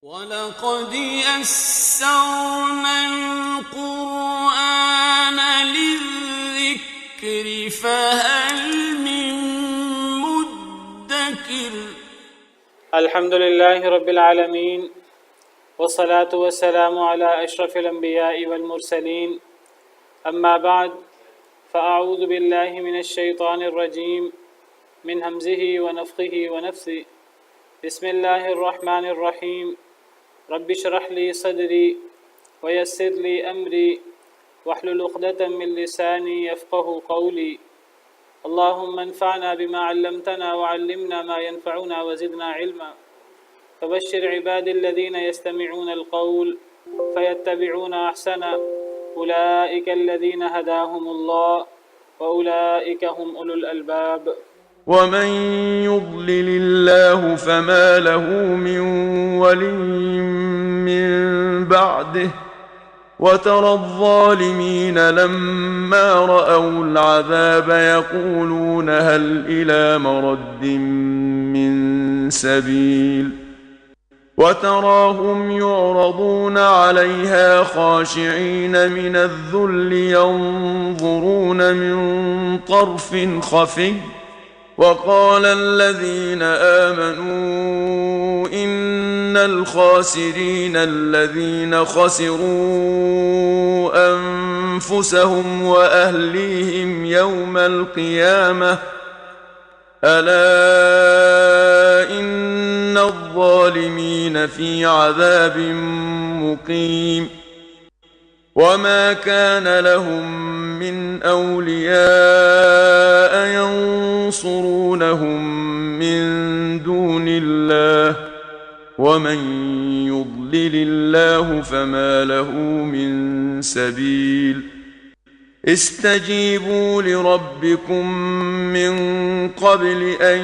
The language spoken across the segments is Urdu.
وَلَقَدْ يَسَّرْنَا الْقُرْآنَ لِلذِّكْرِ فَهَلْ مِن مُّدَّكِرٍ۔ الحمد لله رب العالمين، والصلاة والسلام على أشرف الأنبياء والمرسلين، أما بعد، فأعوذ بالله من الشيطان الرجيم من همزه ونفخه ونفثه. بسم الله الرحمن الرحيم. رب اشرح لي صدري ويسر لي أمري واحلل عقدة من لساني يفقه قولي. اللهم انفعنا بما علمتنا وعلمنا ما ينفعنا وزدنا علما. فبشر عبادي الذين يستمعون القول فيتبعون أحسنه. أولئك الذين هداهم الله وأولئك هم أولو الألباب. ومن يضلل الله فما له من ولي من بعده وترى الظالمين لما رأوا العذاب يقولون هل إلى مرد من سبيل وتراهم يعرضون عليها خاشعين من الذل ينظرون من طرف خفي وقال الذين آمنوا إن الخاسرين الذين خسروا أنفسهم وأهليهم يوم القيامة ألا إن الظالمين في عذاب مقيم. وما كان لهم من أولياء ينصرونهم من دون الله ومن يضلل الله فما له من سبيل. استجيبوا لربكم من قبل أن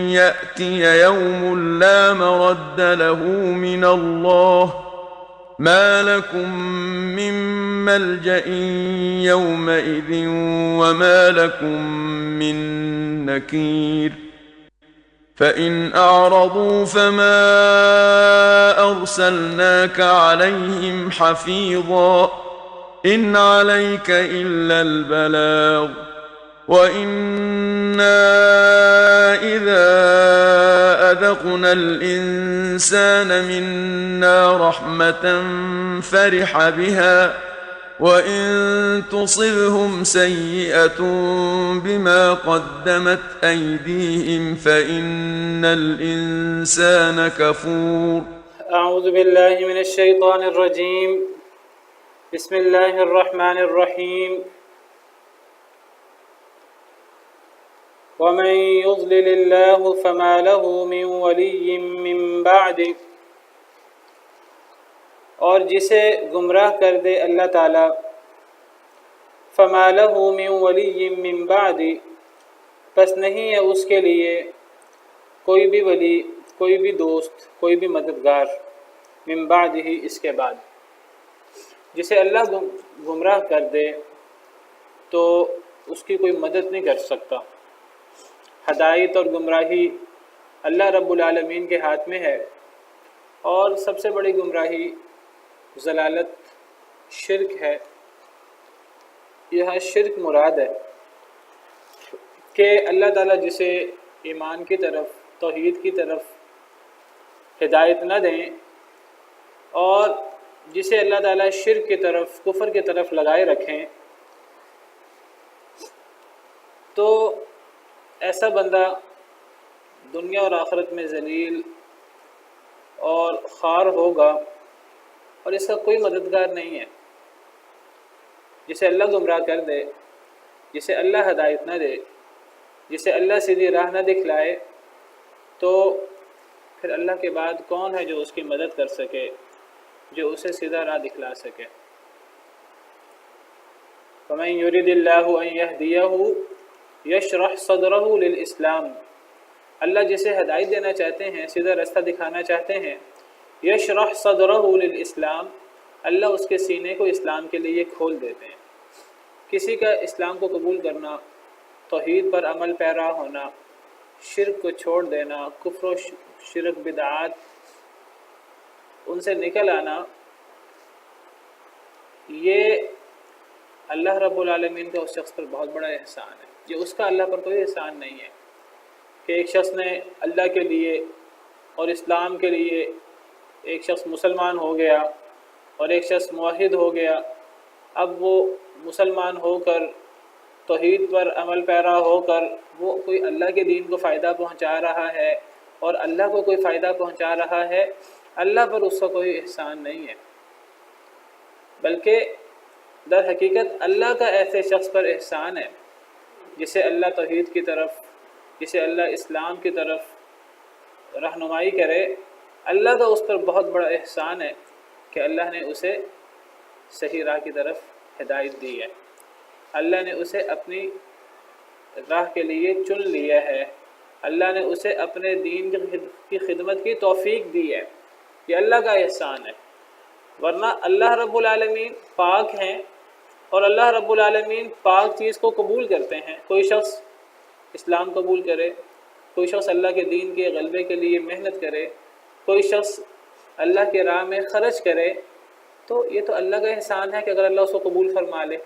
يأتي يوم لا مرد له من الله ما لكم من ملجأ يومئذ وما لكم من نكير. فإن أعرضوا فما أرسلناك عليهم حفيظا إن عليك إلا البلاغ وإنا إذا أذقنا الإنسان منا رحمة فرح بها وإن تصبهم سيئة بما قدمت أيديهم فإن الإنسان كفور. أعوذ بالله من الشيطان الرجيم. بسم الله الرحمن الرحيم. ومن يضلل الله فما له من ولي من بعده، اور جسے گمراہ کر دے اللہ تعالیٰ، فما له من ولی من بعد، پس نہیں ہے اس کے لیے کوئی بھی ولی، کوئی بھی دوست، کوئی بھی مددگار، من بعد ہی اس کے بعد. جسے اللہ گمراہ کر دے تو اس کی کوئی مدد نہیں کر سکتا. ہدایت اور گمراہی اللہ رب العالمین کے ہاتھ میں ہے، اور سب سے بڑی گمراہی ضلالت شرک ہے. یہاں شرک مراد ہے کہ اللہ تعالیٰ جسے ایمان کی طرف، توحید کی طرف ہدایت نہ دیں، اور جسے اللہ تعالیٰ شرک کی طرف، کفر کی طرف لگائے رکھیں، تو ایسا بندہ دنیا اور آخرت میں ذلیل اور خوار ہوگا، اور اس کا کوئی مددگار نہیں ہے. جسے اللہ گمراہ کر دے، جسے اللہ ہدایت نہ دے، جسے اللہ سیدھی راہ نہ دکھلائے، تو پھر اللہ کے بعد کون ہے جو اس کی مدد کر سکے، جو اسے سیدھا راہ دکھلا سکے. فَمَن يُرِدِ اللَّهُ أَن يَهْدِيَهُ يَشْرَحْ صَدْرَهُ لِلْإِسْلَامِ، اللہ جسے ہدایت دینا چاہتے ہیں، سیدھا رستہ دکھانا چاہتے ہیں، یشرح صدرہ للاسلام، اللہ اس کے سینے کو اسلام کے لیے کھول دیتے ہیں. کسی کا اسلام کو قبول کرنا، توحید پر عمل پیرا ہونا، شرک کو چھوڑ دینا، کفر و شرک بدعات ان سے نکل آنا، یہ اللہ رب العالمین کا اس شخص پر بہت بڑا احسان ہے۔ یہ اس کا اللہ پر کوئی احسان نہیں ہے کہ ایک شخص نے اللہ کے لیے اور اسلام کے لیے، ایک شخص مسلمان ہو گیا اور ایک شخص موحد ہو گیا، اب وہ مسلمان ہو کر توحید پر عمل پیرا ہو کر وہ کوئی اللہ کے دین کو فائدہ پہنچا رہا ہے اور اللہ کو کوئی فائدہ پہنچا رہا ہے، اللہ پر اس کا کوئی احسان نہیں ہے، بلکہ در حقیقت اللہ کا ایسے شخص پر احسان ہے جسے اللہ توحید کی طرف، جسے اللہ اسلام کی طرف رہنمائی کرے۔ اللہ کا اس پر بہت بڑا احسان ہے کہ اللہ نے اسے صحیح راہ کی طرف ہدایت دی ہے، اللہ نے اسے اپنی راہ کے لیے چن لیا ہے، اللہ نے اسے اپنے دین کی خدمت کی توفیق دی ہے، یہ اللہ کا احسان ہے۔ ورنہ اللہ رب العالمین پاک ہیں اور اللہ رب العالمین پاک چیز کو قبول کرتے ہیں۔ کوئی شخص اسلام قبول کرے، کوئی شخص اللہ کے دین کے غلبے کے لیے محنت کرے، کوئی شخص اللہ کے راہ میں خرچ کرے، تو یہ تو اللہ کا احسان ہے کہ اگر اللہ اس کو قبول فرما لے۔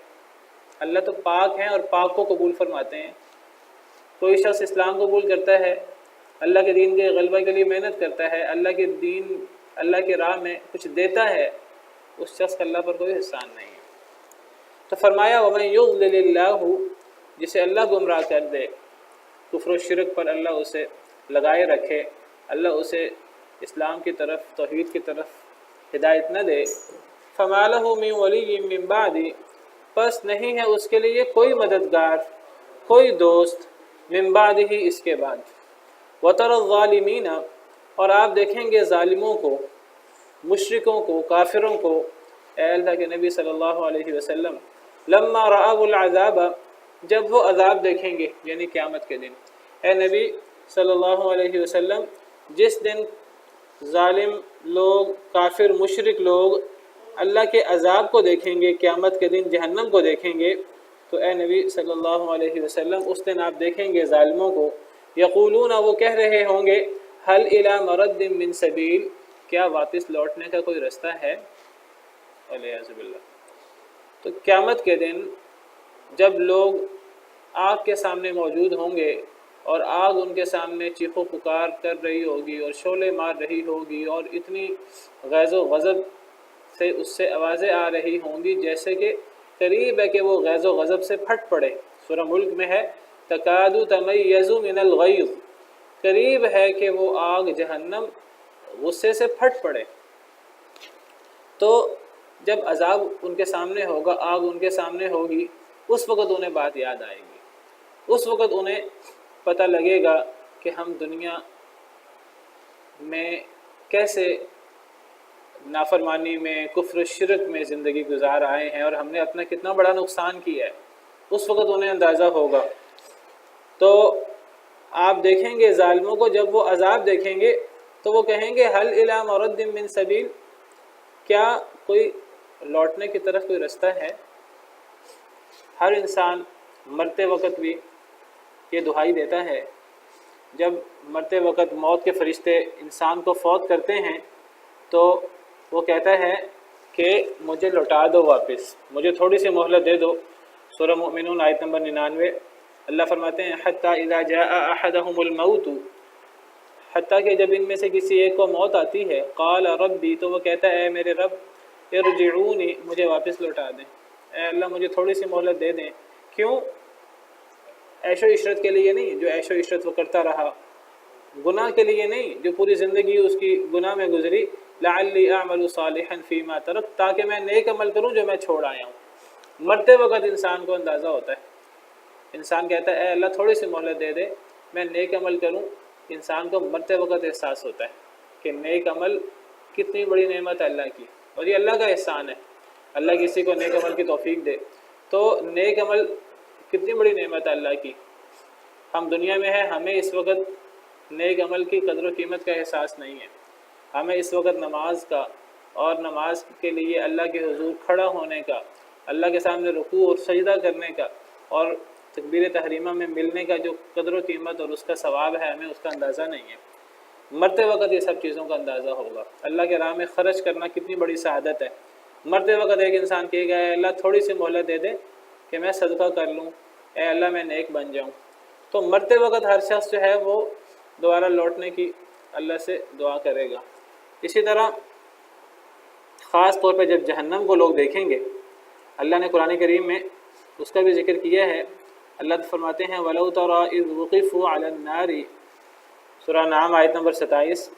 اللہ تو پاک ہیں اور پاک کو قبول فرماتے ہیں۔ کوئی شخص اسلام قبول کرتا ہے، اللہ کے دین کے غلبہ کے لیے محنت کرتا ہے، اللہ کے دین، اللہ کے راہ میں کچھ دیتا ہے، اس شخص کا اللہ پر کوئی احسان نہیں ہے۔ تو فرمایا وَمَن يُضْلِلِ اللَّهُ، جسے اللہ گمراہ کر دے، کفر و شرک پر اللہ اسے لگائے رکھے، اللہ اسے اسلام کی طرف، توحید کی طرف ہدایت نہ دے، فَمَا لَهُ مِن وَلِيٍّ مِّن بَعْدِ، پس نہیں ہے اس کے لیے کوئی مددگار، کوئی دوست، من بعدہ اس کے بعد۔ وَتَرَى الظَّالِمِينَ، اور آپ دیکھیں گے ظالموں کو، مشرکوں کو، کافروں کو، اے اللہ کے نبی صلی اللہ علیہ وسلم، لما رأوا العذاب، جب وہ عذاب دیکھیں گے یعنی قیامت کے دن، اے نبی صلی اللہ علیہ وسلم، جس دن ظالم لوگ، کافر مشرک لوگ اللہ کے عذاب کو دیکھیں گے، قیامت کے دن جہنم کو دیکھیں گے، تو اے نبی صلی اللہ علیہ وسلم اس دن آپ دیکھیں گے ظالموں کو، یقولون، وہ کہہ رہے ہوں گے، هل الى مرد من سبیل، کیا واپس لوٹنے کا کوئی رستہ ہے؟ والعیاذ باللہ۔ تو قیامت کے دن جب لوگ آگ کے سامنے موجود ہوں گے اور آگ ان کے سامنے چیخ و پکار کر رہی ہوگی اور شعلے مار رہی ہوگی اور اتنی غیظ و غضب سے اس سے آوازیں آ رہی ہوں گی جیسے کہ قریب ہے کہ وہ غیظ و غضب سے پھٹ پڑے۔ سورہ ملک میں ہے تکاد تمیز من الغیظ، قریب ہے کہ وہ آگ جہنم غصے سے پھٹ پڑے۔ تو جب عذاب ان کے سامنے ہوگا، آگ ان کے سامنے ہوگی، اس وقت انہیں بات یاد آئے گی، اس وقت انہیں پتہ لگے گا کہ ہم دنیا میں کیسے نافرمانی میں، کفر و شرک میں زندگی گزار آئے ہیں اور ہم نے اپنا کتنا بڑا نقصان کیا ہے، اس وقت انہیں اندازہ ہوگا۔ تو آپ دیکھیں گے ظالموں کو، جب وہ عذاب دیکھیں گے تو وہ کہیں گے هل الى مرد من سبیل، کیا کوئی لوٹنے کی طرف کوئی رستہ ہے؟ ہر انسان مرتے وقت بھی یہ دعائی دیتا ہے، جب مرتے وقت موت کے فرشتے انسان کو فوت کرتے ہیں تو وہ کہتا ہے کہ مجھے لوٹا دو واپس، مجھے تھوڑی سی مہلت دے دو۔ سورہ مومنون آیت نمبر 99، اللہ فرماتے ہیں حتیٰ اذا جاء احدهم الموت، حتیٰ کہ جب ان میں سے کسی ایک کو موت آتی ہے، قال ربی، تو وہ کہتا ہے اے میرے رب، ارجعونی، مجھے واپس لوٹا دیں، اے اللہ مجھے تھوڑی سی مہلت دے دیں۔ کیوں؟ عیش و عشرت کے لیے نہیں، جو عیش و عشرت وہ کرتا رہا، گناہ کے لیے نہیں، جو پوری زندگی اس کی گناہ میں گزری، لعلی اعمل صالحا فیما ترکت، تاکہ میں نیک عمل کروں جو میں چھوڑ آیا ہوں۔ مرتے وقت انسان کو اندازہ ہوتا ہے، انسان کہتا ہے اے اللہ تھوڑی سی مہلت دے دے، میں نیک عمل کروں۔ انسان کو مرتے وقت احساس ہوتا ہے کہ نیک عمل کتنی بڑی نعمت ہے اللہ کی، اور یہ اللہ کا احسان ہے، اللہ کسی کو نیک عمل کی توفیق دے تو نیک عمل کتنی بڑی نعمت ہے اللہ کی۔ ہم دنیا میں ہیں، ہمیں اس وقت نیک عمل کی قدر و قیمت کا احساس نہیں ہے، ہمیں اس وقت نماز کا اور نماز کے لیے اللہ کے حضور کھڑا ہونے کا، اللہ کے سامنے رکوع اور سجدہ کرنے کا اور تکبیر تحریمہ میں ملنے کا جو قدر و قیمت اور اس کا ثواب ہے، ہمیں اس کا اندازہ نہیں ہے۔ مرتے وقت یہ سب چیزوں کا اندازہ ہوگا۔ اللہ کے راہ میں خرچ کرنا کتنی بڑی سعادت ہے۔ مرتے وقت ایک انسان کہے گا اے اللہ تھوڑی سی مہلت دے دے کہ میں صدقہ کر لوں، اے اللہ میں نیک بن جاؤں، تو مرتے وقت ہر شخص جو ہے وہ دوبارہ لوٹنے کی اللہ سے دعا کرے گا۔ اسی طرح خاص طور پہ جب جہنم کو لوگ دیکھیں گے، اللہ نے قرآن کریم میں اس کا بھی ذکر کیا ہے۔ اللہ فرماتے ہیں وَلَوْ تَرَىٰ إِذْ وُقِفُوا عَلَى النَّارِ، سورہ نعم آیت نمبر 27،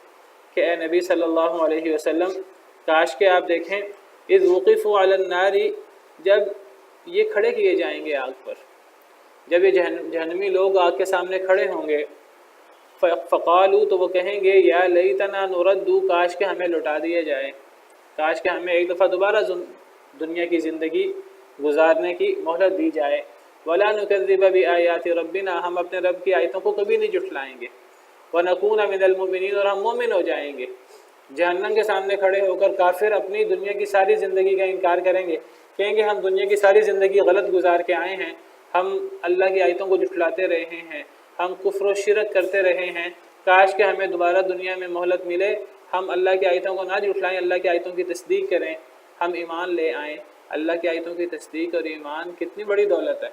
کہ اے نبی صلی اللہ علیہ وسلم کاش کہ آپ دیکھیں اذ وقفوا علی النار، جب یہ کھڑے کیے جائیں گے آگ پر، جب یہ جہنمی لوگ آگ کے سامنے کھڑے ہوں گے، فقالوا، تو وہ کہیں گے یا لیتنا نرد، کاش کہ ہمیں لوٹا دیا جائے، کاش کہ ہمیں ایک دفعہ دوبارہ دنیا کی زندگی گزارنے کی مہلت دی جائے، ولا نکذب بآیات ربنا، ہم اپنے رب کی آیتوں کو کبھی نہیں جھٹلائیں گے، ونکون من المؤمنین، اور ہم مومن ہو جائیں گے۔ جہنم کے سامنے کھڑے ہو کر کافر اپنی دنیا کی ساری زندگی کا انکار کریں گے، کہیں گے ہم دنیا کی ساری زندگی غلط گزار کے آئے ہیں، ہم اللہ کی آیتوں کو جھٹلاتے رہے ہیں، ہم کفر و شرک کرتے رہے ہیں، کاش کہ ہمیں دوبارہ دنیا میں مہلت ملے، ہم اللہ کی آیتوں کو نہ جھٹلائیں، اللہ کی آیتوں کی تصدیق کریں، ہم ایمان لے آئیں۔ اللہ کی آیتوں کی تصدیق اور ایمان کتنی بڑی دولت ہے،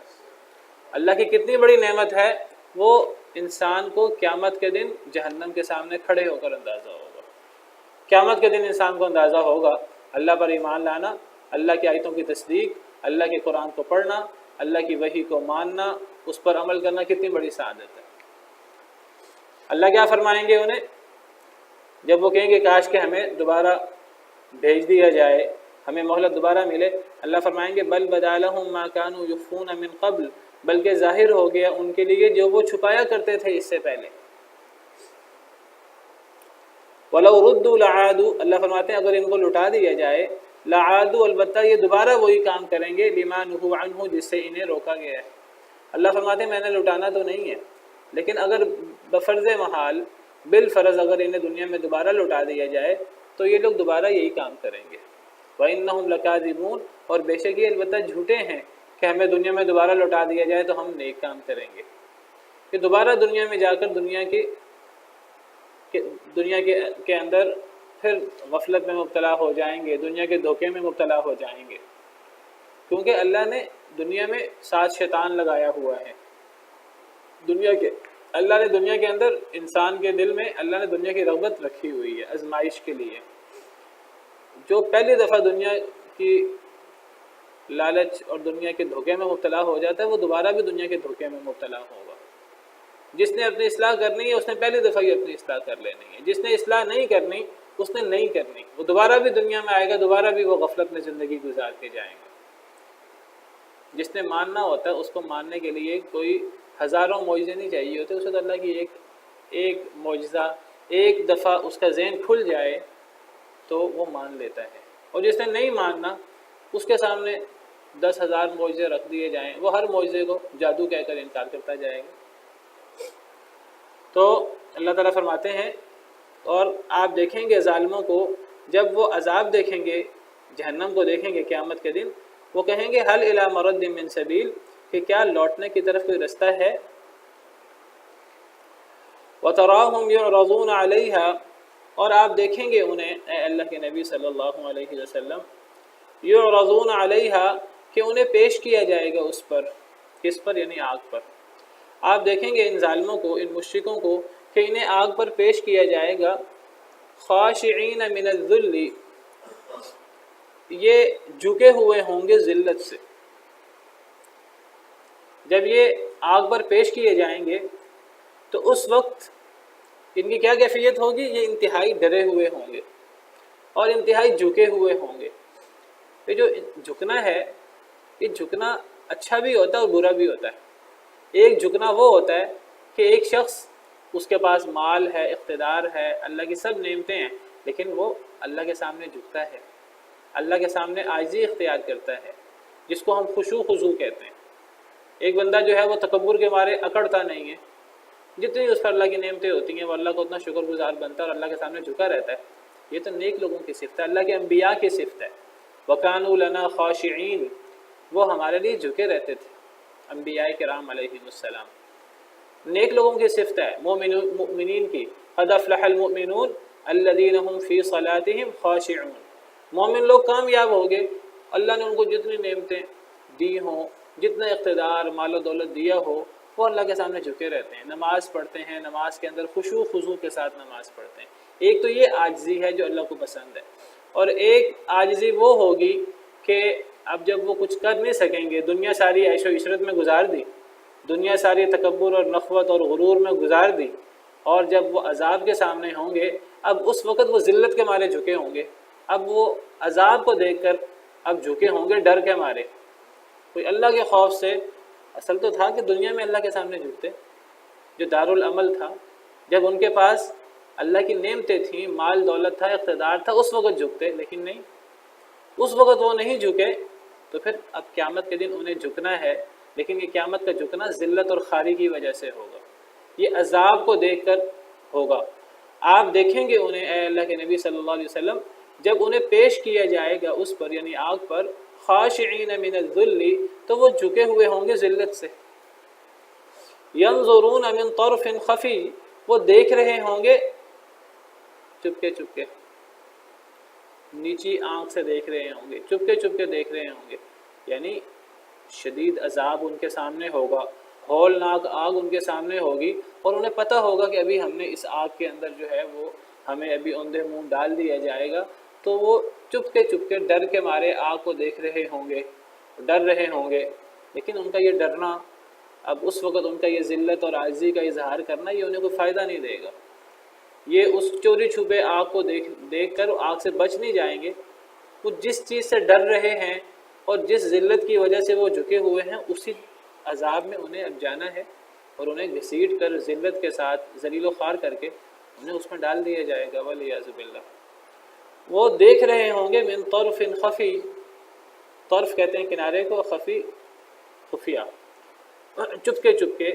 اللہ کی کتنی بڑی نعمت ہے، وہ انسان کو قیامت کے دن جہنم کے سامنے کھڑے ہو کر اندازہ ہوگا۔ قیامت کے دن انسان کو اندازہ ہوگا اللہ پر ایمان لانا، اللہ کی آیتوں کی تصدیق، اللہ کے قرآن کو پڑھنا، اللہ کی وحی کو ماننا، اس پر عمل کرنا کتنی بڑی سعادت ہے۔ اللہ کیا فرمائیں گے انہیں جب وہ کہیں گے کاش کہ ہمیں دوبارہ بھیج دیا جائے، ہمیں مہلت دوبارہ ملے؟ اللہ فرمائیں گے بل بدا لہم ما کانوا یخفون من قبل، بلکہ ظاہر ہو گیا ان کے لیے جو وہ چھپایا کرتے تھے اس سے پہلے۔ وَلَوْ رُدُّوا لَعَادُوا، اللہ فرماتے ہیں اگر ان کو لٹا دیا جائے، لَعَادُوا، البتہ یہ دوبارہ وہی کام کریں گے، لِمَا نُهُوا عَنْهُ، جس سے انہیں روکا گیا ہے۔ اللہ فرماتے ہیں میں نے لٹانا تو نہیں ہے، لیکن اگر بفرض محال بالفرض اگر انہیں دنیا میں دوبارہ لٹا دیا جائے تو یہ لوگ دوبارہ یہی کام کریں گے۔ وَإِنَّهُمْ لَكَاذِبُونَ، اور بے شک یہ البتہ جھوٹے ہیں کہ ہمیں دنیا میں دوبارہ لٹا دیا جائے تو ہم نیک کام کریں گے، کہ دوبارہ دنیا میں جا کر دنیا کے اندر پھر غفلت میں مبتلا ہو جائیں گے، دنیا کے دھوکے میں مبتلا ہو جائیں گے، کیونکہ اللہ نے دنیا میں ساتھ شیطان لگایا ہوا ہے۔ اللہ نے دنیا کے اندر انسان کے دل میں اللہ نے دنیا کی رغبت رکھی ہوئی ہے آزمائش کے لیے۔ جو پہلی دفعہ دنیا کی لالچ اور دنیا کے دھوکے میں مبتلا ہو جاتا ہے وہ دوبارہ بھی دنیا کے دھوکے میں مبتلا ہوگا۔ جس نے اپنی اصلاح کرنی ہے اس نے پہلی دفعہ ہی اپنی اصلاح کر لینی ہے، جس نے اصلاح نہیں کرنی اس نے نہیں کرنی، وہ دوبارہ بھی دنیا میں آئے گا، دوبارہ بھی وہ غفلت میں زندگی گزار کے جائیں گا۔ جس نے ماننا ہوتا ہے اس کو ماننے کے لیے کوئی ہزاروں معجزے نہیں چاہیے ہوتے، اسے تو اللہ کی ایک معجزہ ایک دفعہ اس کا ذہن کھل جائے تو وہ مان لیتا ہے، اور جس نے نہیں ماننا اس کے سامنے 10,000 معجزے رکھ دیے جائیں، وہ ہر معجزے کو جادو کہہ کر انکار کرتا جائے گا۔ تو اللہ تعالیٰ فرماتے ہیں اور آپ دیکھیں گے ظالموں کو جب وہ عذاب دیکھیں گے، جہنم کو دیکھیں گے قیامت کے دن، وہ کہیں گے هل الى مرد من سبیل، کہ کیا لوٹنے کی طرف کوئی رستہ ہے؟ وَتَرَاهُمْ يُعْرَضُونَ عَلَيْهَا، اور آپ دیکھیں گے انہیں اے اللہ کے نبی صلی اللہ علیہ وسلم، يُعْرَضُونَ عَلَيْهَا، کہ انہیں پیش کیا جائے گا اس پر، کس پر؟ یعنی آگ پر۔ آپ دیکھیں گے ان ظالموں کو، ان مشرکوں کو، کہ انہیں آگ پر پیش کیا جائے گا، خاشعین من الذل، یہ جھکے ہوئے ہوں گے ذلت سے۔ جب یہ آگ پر پیش کیے جائیں گے تو اس وقت ان کی کیا کیفیت ہوگی؟ یہ انتہائی ڈرے ہوئے ہوں گے اور انتہائی جھکے ہوئے ہوں گے۔ یہ جو جھکنا ہے، یہ جھکنا اچھا بھی ہوتا ہے اور برا بھی ہوتا ہے۔ ایک جھکنا وہ ہوتا ہے کہ ایک شخص اس کے پاس مال ہے، اقتدار ہے، اللہ کی سب نعمتیں ہیں، لیکن وہ اللہ کے سامنے جھکتا ہے، اللہ کے سامنے عاجزی اختیار کرتا ہے، جس کو ہم خشوع خضوع کہتے ہیں۔ ایک بندہ جو ہے وہ تکبر کے مارے اکڑتا نہیں ہے، جتنی اس پر اللہ کی نعمتیں ہوتی ہیں وہ اللہ کو اتنا شکر گزار بنتا ہے اور اللہ کے سامنے جھکا رہتا ہے۔ یہ تو نیک لوگوں کی صفت ہے، اللہ کے انبیاء کی صفت ہے۔ وَكَانُوا لَنَا خَاشِعِينَ، وہ ہمارے لیے جھکے رہتے تھے، انبیاء کرام علیہم السلام۔ نیک لوگوں کی صفت ہے مومنین کی، قد افلح المؤمنون الذین هم فی صلاتهم خاشعون، مومن لوگ کامیاب ہو گئے، اللہ نے ان کو جتنی نعمتیں دی ہوں، جتنا اقتدار مال و دولت دیا ہو، وہ اللہ کے سامنے جھکے رہتے ہیں، نماز پڑھتے ہیں، نماز کے اندر خشوع خضوع کے ساتھ نماز پڑھتے ہیں۔ ایک تو یہ عاجزی ہے جو اللہ کو پسند ہے، اور ایک عاجزی وہ ہوگی کہ اب جب وہ کچھ کر نہیں سکیں گے، دنیا ساری عیش و عشرت میں گزار دی، دنیا ساری تکبر اور نخوت اور غرور میں گزار دی، اور جب وہ عذاب کے سامنے ہوں گے، اب اس وقت وہ ذلت کے مارے جھکے ہوں گے، اب وہ عذاب کو دیکھ کر اب جھکے ہوں گے ڈر کے مارے۔ کوئی اللہ کے خوف سے، اصل تو تھا کہ دنیا میں اللہ کے سامنے جھکتے، جو دارالعمل تھا، جب ان کے پاس اللہ کی نعمتیں تھیں، مال دولت تھا، اقتدار تھا، اس وقت جھکتے، لیکن نہیں، اس وقت وہ نہیں جھکے، تو پھر اب قیامت کے دن انہیں جھکنا ہے، لیکن یہ قیامت کا جھکنا ذلت اور خواری کی وجہ سے ہوگا، یہ عذاب کو دیکھ کر ہوگا۔ آپ دیکھیں گے انہیں اے اللہ کے نبی صلی اللہ علیہ وسلم، جب انہیں پیش کیا جائے گا اس پر یعنی آگ پر، خاشعین من الذل، تو وہ جھکے ہوئے ہوں گے ذلت سے، ینظرون من طرف خفی، وہ دیکھ رہے ہوں گے چپکے چپکے، نیچی آنکھ سے دیکھ رہے ہوں گے، چپکے چپکے دیکھ رہے ہوں گے، یعنی شدید عذاب ان کے سامنے ہوگا، ہولناک آگ ان کے سامنے ہوگی، اور انہیں پتہ ہوگا کہ ابھی ہم نے اس آگ کے اندر جو ہے وہ ہمیں ابھی اوندھے منہ ڈال دیا جائے گا، تو وہ چپکے چپکے ڈر کے مارے آگ کو دیکھ رہے ہوں گے، ڈر رہے ہوں گے، لیکن ان کا یہ ڈرنا، اب اس وقت ان کا یہ ذلت اور عاجزی کا اظہار کرنا، یہ انہیں کوئی فائدہ نہیں دے گا، یہ اس چوری چھپے آگ کو دیکھ کر آگ سے بچ نہیں جائیں گے، وہ جس چیز سے ڈر رہے ہیں اور جس ذلت کی وجہ سے وہ جھکے ہوئے ہیں، اسی عذاب میں انہیں اب جانا ہے، اور انہیں گھسیٹ کر ذلت کے ساتھ ذلیل و خوار کر کے انہیں اس میں ڈال دیا جائے گا، والعیاذ باللہ۔ وہ دیکھ رہے ہوں گے من طرف خفی، طرف کہتے ہیں کنارے کو، خفی خفیہ، چپکے چپکے،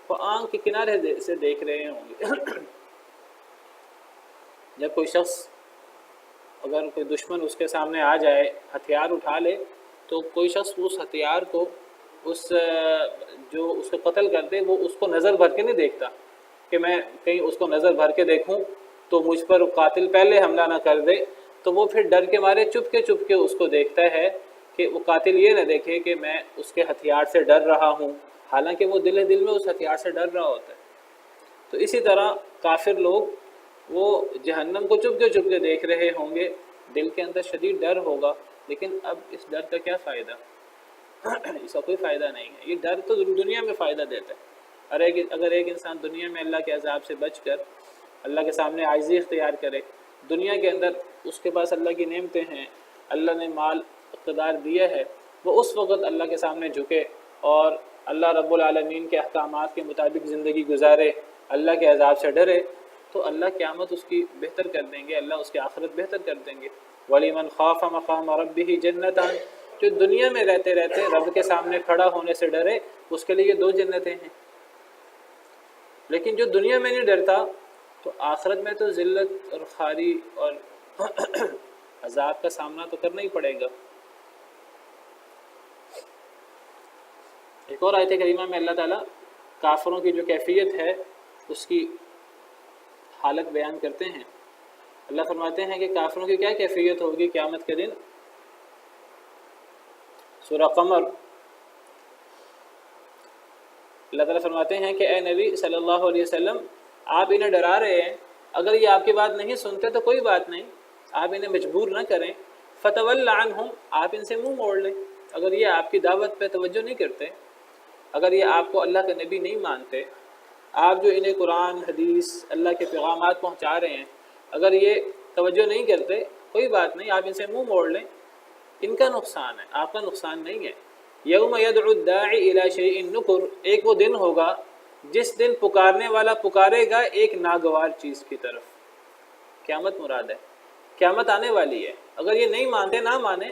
وہ آنکھ کے کنارے سے دیکھ رہے ہوں گے۔ جب کوئی شخص، اگر کوئی دشمن اس کے سامنے آ جائے، ہتھیار اٹھا لے، تو کوئی شخص اس ہتھیار کو، جو اس کو قتل کر دے، وہ اس کو نظر بھر کے نہیں دیکھتا کہ میں کہیں اس کو نظر بھر کے دیکھوں تو مجھ پر قاتل پہلے حملہ نہ کر دے، تو وہ پھر ڈر کے مارے چپکے چپکے اس کو دیکھتا ہے کہ وہ قاتل یہ نہ دیکھے کہ میں اس کے ہتھیار سے ڈر رہا ہوں، حالانکہ وہ دل میں اس ہتھیار سے ڈر رہا ہوتا ہے۔ تو اسی طرح کافر لوگ وہ جہنم کو چپکے چپکے دیکھ رہے ہوں گے، دل کے اندر شدید ڈر ہوگا، لیکن اب اس ڈر کا کیا فائدہ؟ اس کا کوئی فائدہ نہیں ہے۔ یہ ڈر تو دنیا میں فائدہ دیتا ہے، اگر ایک انسان دنیا میں اللہ کے عذاب سے بچ کر اللہ کے سامنے عاجزی اختیار کرے، دنیا کے اندر اس کے پاس اللہ کی نعمتیں ہیں، اللہ نے مال اقتدار دیا ہے، وہ اس وقت اللہ کے سامنے جھکے اور اللہ رب العالمین کے احکامات کے مطابق زندگی گزارے، اللہ کے عذاب سے ڈرے، تو اللہ قیامت اس کی بہتر کر دیں گے، اللہ اس کی آخرت بہتر کر دیں گے۔ وَلِمَنْ خَافَ مَقَامَ رَبِّهِ جَنَّتَانِ، جو دنیا میں رہتے رہتے رب کے سامنے کھڑا ہونے سے ڈرے، اس کے لیے یہ 2 جنتیں ہیں، لیکن جو دنیا میں نہیں ڈرتا تو آخرت میں تو ذلت اور خواری اور عذاب کا سامنا تو کرنا ہی پڑے گا۔ ایک اور آیت کریمہ میں اللہ تعالیٰ کافروں کی جو کیفیت ہے اس کی حالت بیان کرتے ہیں۔ اللہ فرماتے ہیں کہ کافروں کی کیا کیفیت ہوگی قیامت کے دن۔ سورہ قمر، اللہ تعالیٰ فرماتے ہیں کہ اے نبی صلی اللہ علیہ وسلم، آپ انہیں ڈرا رہے ہیں، اگر یہ آپ کی بات نہیں سنتے تو کوئی بات نہیں، آپ انہیں مجبور نہ کریں، فَتَوَلَّ عَنْهُمْ، آپ ان سے منہ موڑ لیں، اگر یہ آپ کی دعوت پہ توجہ نہیں کرتے، اگر یہ آپ کو اللہ کا نبی نہیں مانتے، آپ جو انہیں قرآن حدیث اللہ کے پیغامات پہنچا رہے ہیں، اگر یہ توجہ نہیں کرتے، کوئی بات نہیں، آپ ان سے منہ موڑ لیں، ان کا نقصان ہے، آپ کا نقصان نہیں ہے۔ یوم یدعو الداعی الی شیء نکر، ایک وہ دن ہوگا جس دن پکارنے والا پکارے گا ایک ناگوار چیز کی طرف، قیامت مراد ہے، قیامت آنے والی ہے، اگر یہ نہیں مانتے نہ مانیں،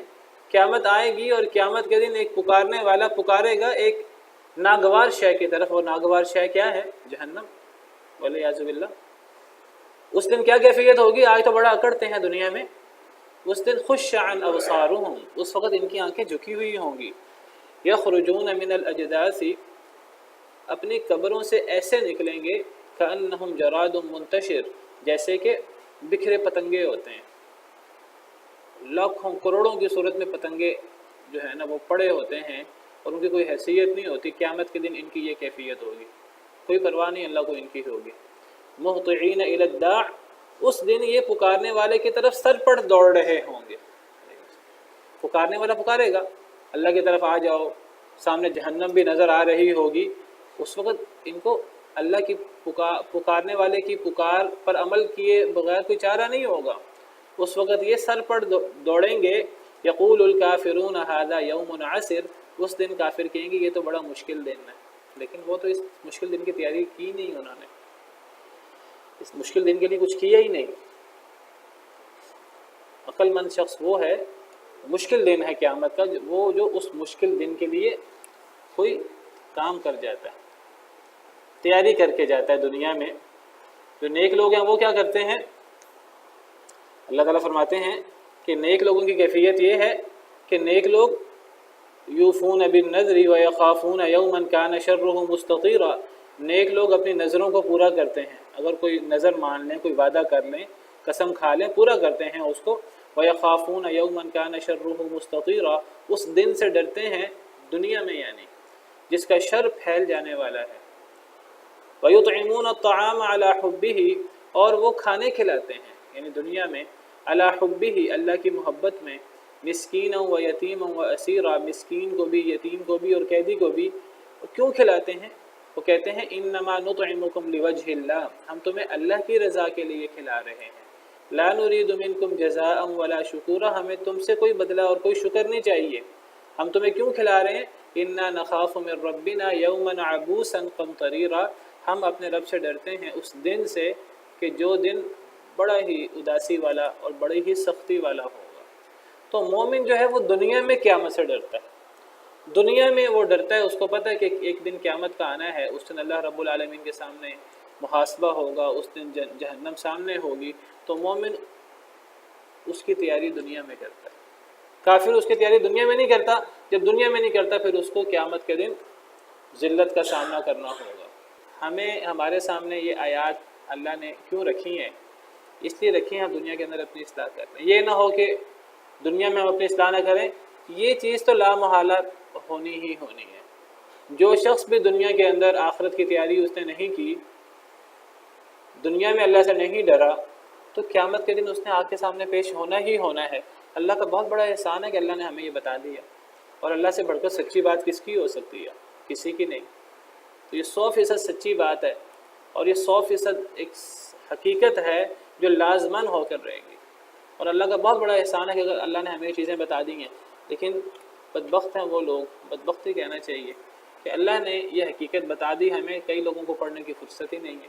قیامت آئے گی اور قیامت کے دن ایک پکارنے والا پکارے گا ایک ناگوار شے کی طرف، اور ناگوار شے کیا ہے؟ جہنم، والعیاذ باللہ۔ اس دن کیا کیفیت ہوگی؟ آج تو بڑا اکڑتے ہیں دنیا میں، اس دن خش عن ابصارہم، اس وقت ان کی آنکھیں جھکی ہوئی ہوں گی، یخرجون من الاجداث، اپنی قبروں سے ایسے نکلیں گے کأنہم جراد منتشر، جیسے کہ بکھرے پتنگے ہوتے ہیں، لاکھوں کروڑوں کی صورت میں پتنگے جو ہے نا وہ پڑے ہوتے ہیں اور ان کی کوئی حیثیت نہیں ہوتی. قیامت کے دن ان کی یہ کیفیت ہوگی، کوئی پرواہ نہیں اللہ کو ان کی ہوگی. مہطعین الی الداع، اس دن یہ پکارنے والے کی طرف سر پڑ دوڑ رہے ہوں گے. پکارنے والا پکارے گا اللہ کی طرف آ جاؤ، سامنے جہنم بھی نظر آ رہی ہوگی. اس وقت ان کو اللہ کی پکارنے والے کی پکار پر عمل کیے بغیر کوئی چارہ نہیں ہوگا. اس وقت یہ سر پڑ دوڑیں گے. یقول الکافرون ھذا یوم عسر، اس دن کافر کہیں گے یہ تو بڑا مشکل دن ہے. لیکن وہ تو اس مشکل دن کی تیاری کی نہیں، انہوں نے اس مشکل دن کے لیے کچھ کیا ہی نہیں. عقل مند شخص وہ ہے، مشکل دن ہے قیامت کا، وہ جو اس مشکل دن کے لیے کوئی کام کر جاتا ہے، تیاری کر کے جاتا ہے. دنیا میں جو نیک لوگ ہیں وہ کیا کرتے ہیں؟ اللہ تعالیٰ فرماتے ہیں کہ نیک لوگوں کی کیفیت یہ ہے کہ نیک لوگ یوفون بالنذر ویخافون یوما کان شرہ مستطیرا، نیک لوگ اپنی نظروں کو پورا کرتے ہیں. اگر کوئی نظر مان لیں، کوئی وعدہ کر لیں، قسم کھا لیں، پورا کرتے ہیں اس کو. ویخافون یوما کان شرہ مستطیرا، اس دن سے ڈرتے ہیں دنیا میں یعنی جس کا شر پھیل جانے والا ہے. ویطعمون الطعام علی حبہ، اور وہ کھانے کھلاتے ہیں یعنی دنیا میں علی حبہ، اللہ کی محبت میں. مسکینا و یتیما و اسیرا، مسکین کو بھی، یتیم کو بھی اور قیدی کو بھی. کیوں کھلاتے ہیں؟ وہ کہتے ہیں انما نطعمکم لوجہ اللہ، ہم تمہیں اللہ کی رضا کے لیے کھلا رہے ہیں. لا نرید منکم جزاء ولا شکورا، ہمیں تم سے کوئی بدلہ اور کوئی شکر نہیں چاہیے. ہم تمہیں کیوں کھلا رہے ہیں؟ انا نخاف من ربنا یوما عبوسا قمطریرا، ہم اپنے رب سے ڈرتے ہیں اس دن سے کہ جو دن بڑا ہی اداسی والا اور بڑی ہی سختی والا ہوگا. تو مومن جو ہے وہ دنیا میں قیامت سے ڈرتا ہے. دنیا میں وہ ڈرتا ہے، اس کو پتہ ہے کہ ایک دن قیامت کا آنا ہے، اس دن اللہ رب العالمین کے سامنے محاسبہ ہوگا، اس دن جہنم سامنے ہوگی. تو مومن اس کی تیاری دنیا میں کرتا ہے. کافر اس کی تیاری دنیا میں نہیں کرتا. جب دنیا میں نہیں کرتا پھر اس کو قیامت کے دن ذلت کا سامنا کرنا ہوگا. ہمیں ہمارے سامنے یہ آیات اللہ نے کیوں رکھی ہیں؟ اس لیے رکھی ہیں ہم دنیا کے اندر اپنی اصلاح کر لیں. یہ نہ ہو کہ دنیا میں ہم اپنی اصلاح نہ کریں. یہ چیز تو لامحالہ ہونی ہی ہونی ہے. جو شخص بھی دنیا کے اندر آخرت کی تیاری اس نے نہیں کی، دنیا میں اللہ سے نہیں ڈرا، تو قیامت کے دن اس نے آگ کے سامنے پیش ہونا ہی ہونا ہے. اللہ کا بہت بڑا احسان ہے کہ اللہ نے ہمیں یہ بتا دیا، اور اللہ سے بڑھ کر سچی بات کس کی ہو سکتی ہے؟ کسی کی نہیں. تو یہ 100% سچی بات ہے، اور یہ 100% ایک حقیقت ہے جو لازماً ہو کر رہے گی. اور اللہ کا بہت بڑا احسان ہے کہ اگر اللہ نے ہمیں یہ چیزیں بتا دی ہیں. لیکن بدبخت ہیں وہ لوگ، بدبختی کہنا چاہیے کہ اللہ نے یہ حقیقت بتا دی ہمیں، کئی لوگوں کو پڑھنے کی فرصت ہی نہیں ہے.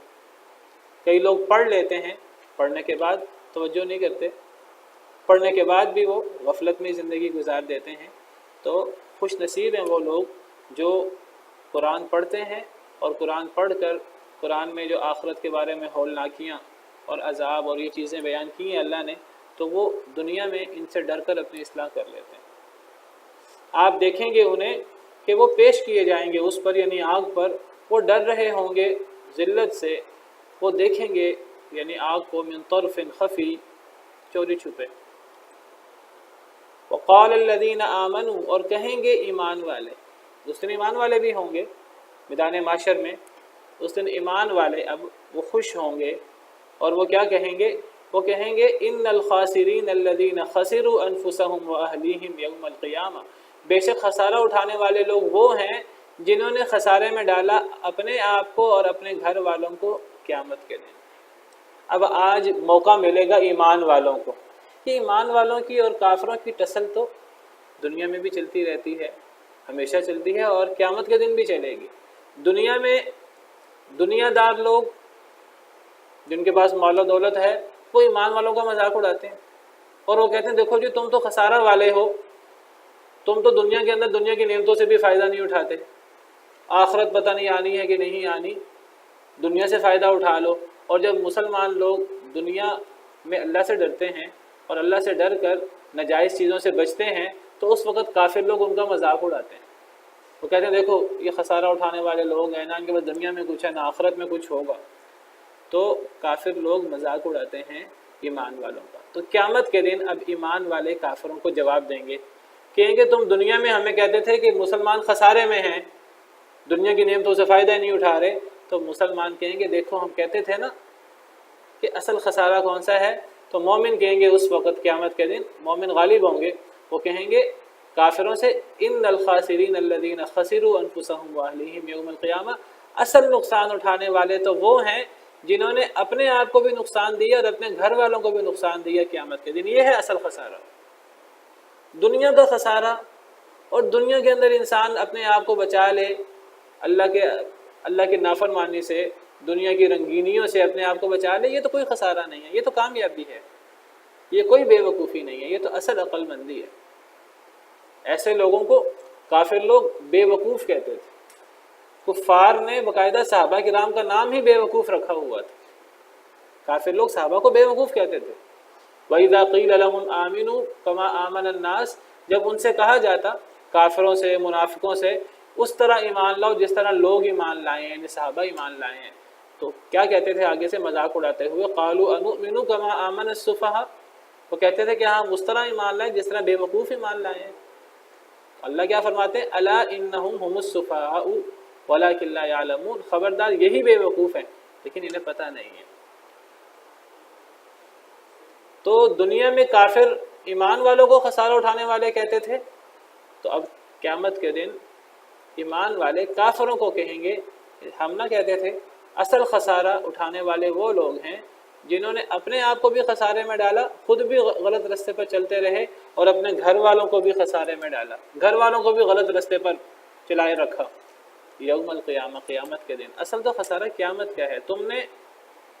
کئی لوگ پڑھ لیتے ہیں، پڑھنے کے بعد توجہ نہیں کرتے، پڑھنے کے بعد بھی وہ غفلت میں زندگی گزار دیتے ہیں. تو خوش نصیب ہیں وہ لوگ جو قرآن پڑھتے ہیں، اور قرآن پڑھ کر قرآن میں جو آخرت کے بارے میں ہولناکیاں اور عذاب اور یہ چیزیں بیان کی ہیں اللہ نے، تو وہ دنیا میں ان سے ڈر کر اپنی اصلاح کر لیتے ہیں. آپ دیکھیں گے انہیں کہ وہ پیش کیے جائیں گے اس پر یعنی آگ پر، وہ ڈر رہے ہوں گے ذلت سے. وہ دیکھیں گے یعنی آگ کو من طرف خفی، چوری چھپے. وقال الذین آمنوا، اور کہیں گے ایمان والے. اس دن ایمان والے بھی ہوں گے میدان معاشر میں. اس دن ایمان والے اب وہ خوش ہوں گے، اور وہ کیا کہیں گے؟ وہ کہیں گے ان الخاسرین الذین خسروا انفسهم واہلیہم یوم القیامہ، بے شک خسارہ اٹھانے والے لوگ وہ ہیں جنہوں نے خسارے میں ڈالا اپنے آپ کو اور اپنے گھر والوں کو قیامت کے دن. اب آج موقع ملے گا ایمان والوں کو. یہ ایمان والوں کی اور کافروں کی ٹسل تو دنیا میں بھی چلتی رہتی ہے، ہمیشہ چلتی ہے، اور قیامت کے دن بھی چلے گی. دنیا میں دنیا دار لوگ جن کے پاس مال و دولت ہے وہ ایمان والوں کا مذاق اڑاتے ہیں، اور وہ کہتے ہیں دیکھو جی تم تو خسارہ والے ہو، تم تو دنیا کے اندر دنیا کی نعمتوں سے بھی فائدہ نہیں اٹھاتے، آخرت پتہ نہیں آنی ہے کہ نہیں آنی، دنیا سے فائدہ اٹھا لو. اور جب مسلمان لوگ دنیا میں اللہ سے ڈرتے ہیں اور اللہ سے ڈر کر ناجائز چیزوں سے بچتے ہیں تو اس وقت کافر لوگ ان کا مذاق اڑاتے ہیں. وہ کہتے ہیں دیکھو یہ خسارہ اٹھانے والے لوگ ہیں، نہ ان کے پاس دنیا میں کچھ ہے نہ آخرت میں کچھ ہوگا. تو کافر لوگ مذاق اڑاتے ہیں ایمان والوں کا. تو قیامت کے دن اب ایمان والے کافروں کو جواب دیں گے، کہیں گے تم دنیا میں ہمیں کہتے تھے کہ مسلمان خسارے میں ہیں، دنیا کی نعمتوں سے فائدہ نہیں اٹھا رہے. تو مسلمان کہیں گے دیکھو ہم کہتے تھے نا کہ اصل خسارہ کون سا ہے. تو مومن کہیں گے اس وقت قیامت کے دن مومن غالب ہوں گے، وہ کہیں گے کافروں سے ان الخاسرین الذین خسروا انفسهم واہلیہم یوم القیامہ، اصل نقصان اٹھانے والے تو وہ ہیں جنہوں نے اپنے آپ کو بھی نقصان دیا اور اپنے گھر والوں کو بھی نقصان دیا قیامت کے دن. یہ ہے اصل خسارہ. دنیا کا خسارہ اور دنیا کے اندر انسان اپنے آپ کو بچا لے اللہ کے نافرمانی سے، دنیا کی رنگینیوں سے اپنے آپ کو بچا لے، یہ تو کوئی خسارہ نہیں ہے، یہ تو کامیابی ہے، یہ کوئی بے وقوفی نہیں ہے، یہ تو اصل عقل مندی ہے. ایسے لوگوں کو کافر لوگ بے وقوف کہتے تھے. کفار نے باقاعدہ صحابہ کرام کا نام ہی بے وقوف رکھا ہوا تھا. کافر لوگ صحابہ کو بے وقوف کہتے تھے. وَإِذَا قِيلَ لَهُمْ آمِنُوا كَمَا آمَنَ النَّاسِ، جب ان سے کہا جاتا کافروں سے، منافقوں سے، اس طرح ایمان لاؤ جس طرح لوگ ایمان لائے ہیں، یعنی صحابہ ایمان لائے ہیں. تو کیا کہتے تھے آگے سے مذاق اڑاتے ہوئے، قَالُوا أَنُؤْمِنُ كَمَا آمَنَ السُّفَهَاءُ، وہ کہتے تھے کہ ہم اس طرح ایمان لائیں جس طرح بے وقوف ایمان لائے ہیں. اللہ کیا فرماتے ہیں، الا انہم هم السفہاء ولکن لا یعلمون، خبردار یہی بے وقوف ہیں لیکن انہیں پتہ نہیں ہے. تو دنیا میں کافر ایمان والوں کو خسارہ اٹھانے والے کہتے تھے، تو اب قیامت کے دن ایمان والے کافروں کو کہیں گے ہم نہ کہتے تھے. اصل خسارہ اٹھانے والے وہ لوگ ہیں جنہوں نے اپنے آپ کو بھی خسارے میں ڈالا، خود بھی غلط رستے پر چلتے رہے اور اپنے گھر والوں کو بھی خسارے میں ڈالا، گھر والوں کو بھی غلط رستے پر چلائے رکھا. یوم القیامہ، قیامت کے دن. اصل تو خسارہ قیامت کا ہے. تم نے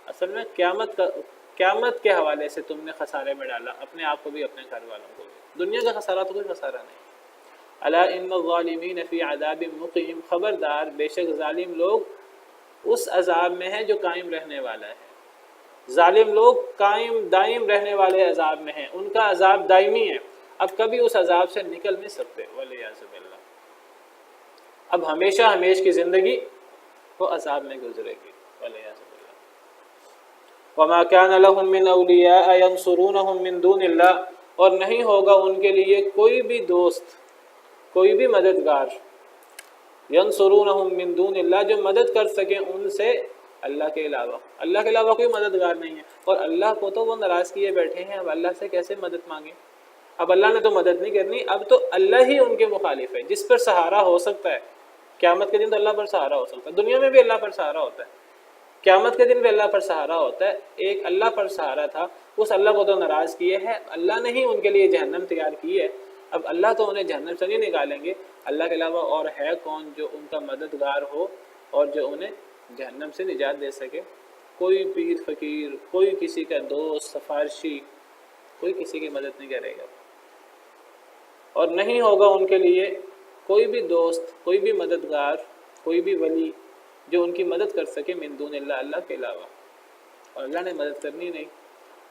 اصل میں قیامت کے حوالے سے تم نے خسارے میں ڈالا اپنے آپ کو بھی اپنے گھر والوں کو بھی. دنیا کا خسارہ تو کوئی خسارہ نہیں. الا ان الظالمین فی عذاب مقیم، خبردار بے شک ظالم لوگ اس عذاب میں ہیں جو قائم رہنے والا ہے. ظالم لوگ قائم دائم رہنے والے عذاب میں ہیں، ان کا عذاب دائمی ہے، اب کبھی اس عذاب سے نکل نہیں سکتے. والعیاذ باللہ، اب ہمیشہ ہمیش کی زندگی وہ عذاب میں گزرے گی. والعیاذ باللہ. وما كان لهم من اولیاء ينصرونهم من دون اللہ، اور نہیں ہوگا ان کے لیے کوئی بھی دوست، کوئی بھی مددگار، ينصرونهم من دون اللہ، جو مدد کر سکیں ان سے اللہ کے علاوہ. اللہ کے علاوہ کوئی مددگار نہیں ہے، اور اللہ کو تو وہ ناراض کیے بیٹھے ہیں، اب اللہ سے کیسے مدد مانگیں. اب اللہ نے تو مدد نہیں کرنی، اب تو اللہ ہی ان کے مخالف ہے. جس پر سہارا ہو سکتا ہے قیامت کے دن تو اللہ پر سہارا ہو سکتا ہے، دنیا میں بھی اللہ پر سہارا ہوتا ہے، قیامت کے دن بھی اللہ پر سہارا ہوتا ہے. ایک اللہ پر سہارا تھا، اس اللہ کو تو ناراض کیے ہے، اللہ نے ہی ان کے لیے جہنم تیار کی ہے. اب اللہ تو انہیں جہنم سے نہیں نکالیں گے، اللہ کے علاوہ اور ہے کون جو ان کا مددگار ہو اور جو انہیں جہنم سے نجات دے سکے. کوئی پیر فقیر، کوئی کسی کا دوست سفارشی، کوئی کسی کی مدد نہیں کرے گا. اور نہیں ہوگا ان کے لیے کوئی بھی دوست، کوئی بھی مددگار، کوئی بھی ولی جو ان کی مدد کر سکے من دون اللہ، اللہ کے علاوہ، اور اللہ نے مدد کرنی نہیں.